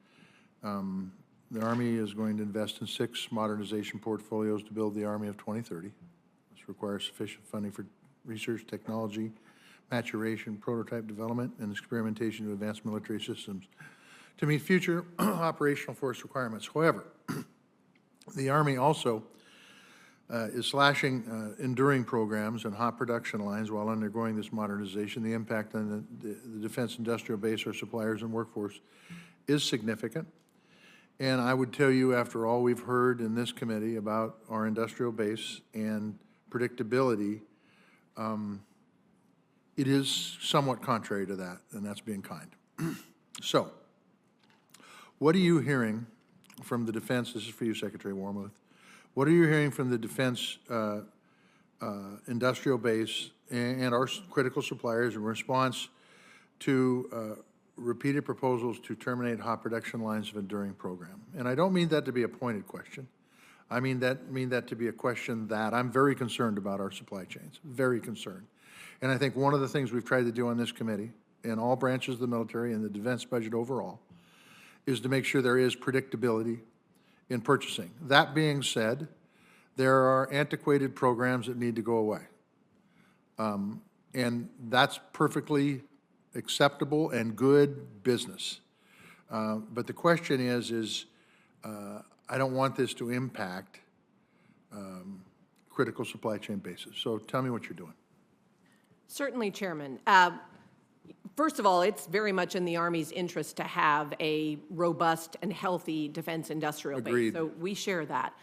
The Army is going to invest in 6 modernization portfolios to build the Army of 2030. This requires sufficient funding for research, technology, maturation, prototype development, and experimentation to advance military systems to meet future operational force requirements. However, the Army also is slashing enduring programs and hot production lines while undergoing this modernization. The impact on the defense industrial base, our suppliers and workforce, is significant. And I would tell you, after all we've heard in this committee about our industrial base and predictability, it is somewhat contrary to that, and that's being kind. So, what are you hearing from the defense? This is for you, Secretary Wormuth. What are you hearing from the defense industrial base and our critical suppliers in response to repeated proposals to terminate hot production lines of enduring program? And I don't mean that to be a pointed question. I mean that to be a question that I'm very concerned about our supply chains, very concerned. And I think one of the things we've tried to do on this committee, in all branches of the military and the defense budget overall, is to make sure there is predictability in purchasing. That being said, there are antiquated programs that need to go away. And that's perfectly acceptable and good business. But the question is I don't want this to impact critical supply chain bases. So tell me what you're doing. Certainly, Chairman. First of all, it's very much in the Army's interest to have a robust and healthy defense industrial Agreed. base. So we share that.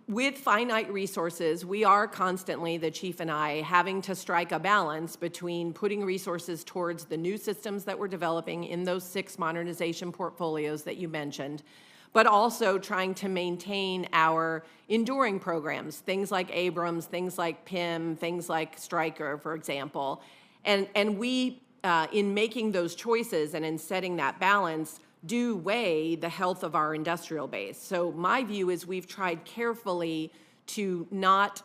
With finite resources, we are constantly, the Chief and I, having to strike a balance between putting resources towards the new systems that we're developing in those 6 modernization portfolios that you mentioned, but also trying to maintain our enduring programs, things like Abrams, things like PIM, things like Stryker, for example. And we, in making those choices and in setting that balance, do weigh the health of our industrial base. So my view is we've tried carefully to not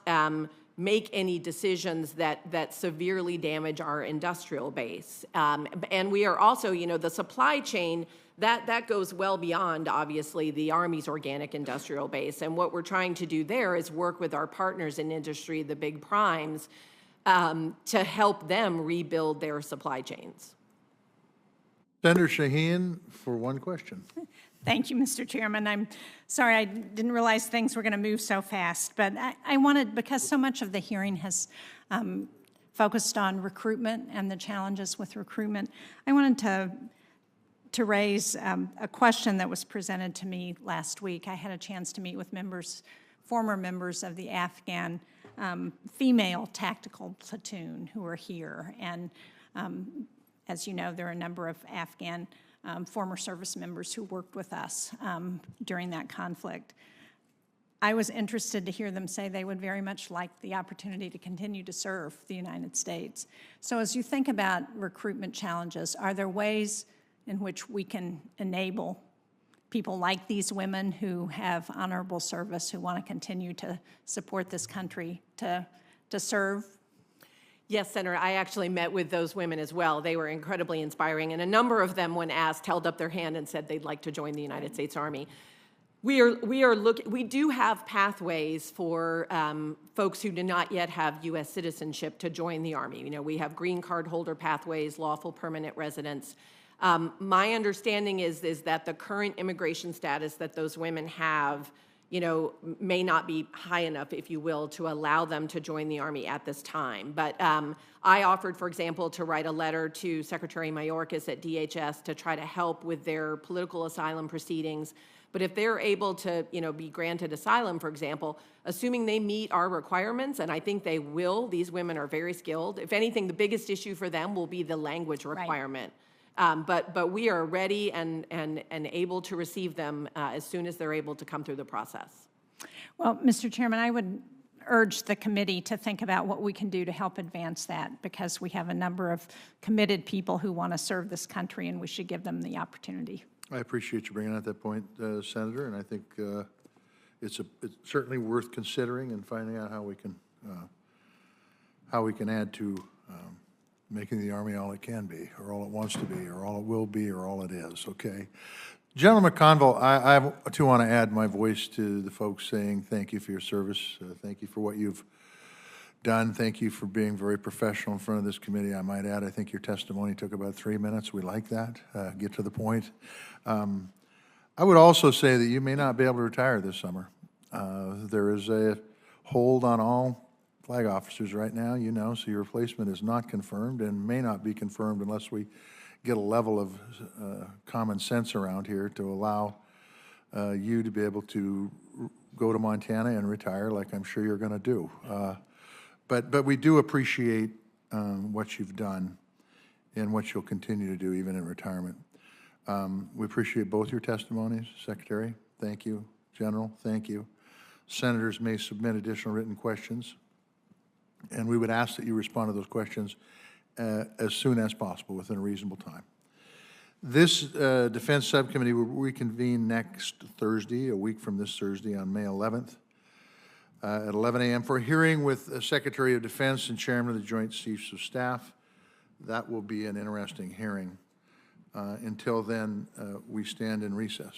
make any decisions that severely damage our industrial base. And we are also, you know, the supply chain, that goes well beyond, obviously, the Army's organic industrial base. And what we're trying to do there is work with our partners in industry, the big primes, to help them rebuild their supply chains. Senator Shaheen, for one question. Thank you, Mr. Chairman. I'm sorry, I didn't realize things were going to move so fast, but I wanted, because so much of the hearing has focused on recruitment and the challenges with recruitment, I wanted to raise a question that was presented to me last week. I had a chance to meet with former members of the Afghan female tactical platoon who are here. And as you know, there are a number of Afghan former service members who worked with us during that conflict. I was interested to hear them say they would very much like the opportunity to continue to serve the United States. So as you think about recruitment challenges, are there ways in which we can enable people like these women who have honorable service, who want to continue to support this country, to serve? Yes, Senator, I actually met with those women as well. They were incredibly inspiring, and a number of them, when asked, held up their hand and said they'd like to join the United States Army. We do have pathways for folks who do not yet have U.S. citizenship to join the Army. You know, we have green card holder pathways, lawful permanent residents. My understanding is that the current immigration status that those women have, you know, may not be high enough, if you will, to allow them to join the Army at this time. But I offered, for example, to write a letter to Secretary Mayorkas at DHS to try to help with their political asylum proceedings. But if they're able to, you know, be granted asylum, for example, assuming they meet our requirements, and I think they will, these women are very skilled. If anything, the biggest issue for them will be the language requirement. Right. But we are ready and able to receive them as soon as they're able to come through the process. Well, Mr. Chairman, I would urge the committee to think about what we can do to help advance that, because we have a number of committed people who want to serve this country, and we should give them the opportunity. I appreciate you bringing out that point, Senator, and I think it's certainly worth considering and finding out how we can add to making the Army all it can be, or all it wants to be, or all it will be, or all it is, okay? General McConville, I too want to add my voice to the folks saying thank you for your service. Thank you for what you've done. Thank you for being very professional in front of this committee. I might add, I think your testimony took about 3 minutes. We like that. Get to the point. I would also say that you may not be able to retire this summer. There is a hold on all flag officers right now, you know, so your replacement is not confirmed and may not be confirmed unless we get a level of common sense around here to allow you to be able to go to Montana and retire like I'm sure you're going to do. But we do appreciate what you've done and what you'll continue to do even in retirement. We appreciate both your testimonies, Secretary. Thank you. General, thank you. Senators may submit additional written questions, and we would ask that you respond to those questions as soon as possible within a reasonable time. This Defense Subcommittee will reconvene next Thursday, a week from this Thursday, on May 11th at 11 a.m. for a hearing with Secretary of Defense and Chairman of the Joint Chiefs of Staff. That will be an interesting hearing. Until then, we stand in recess.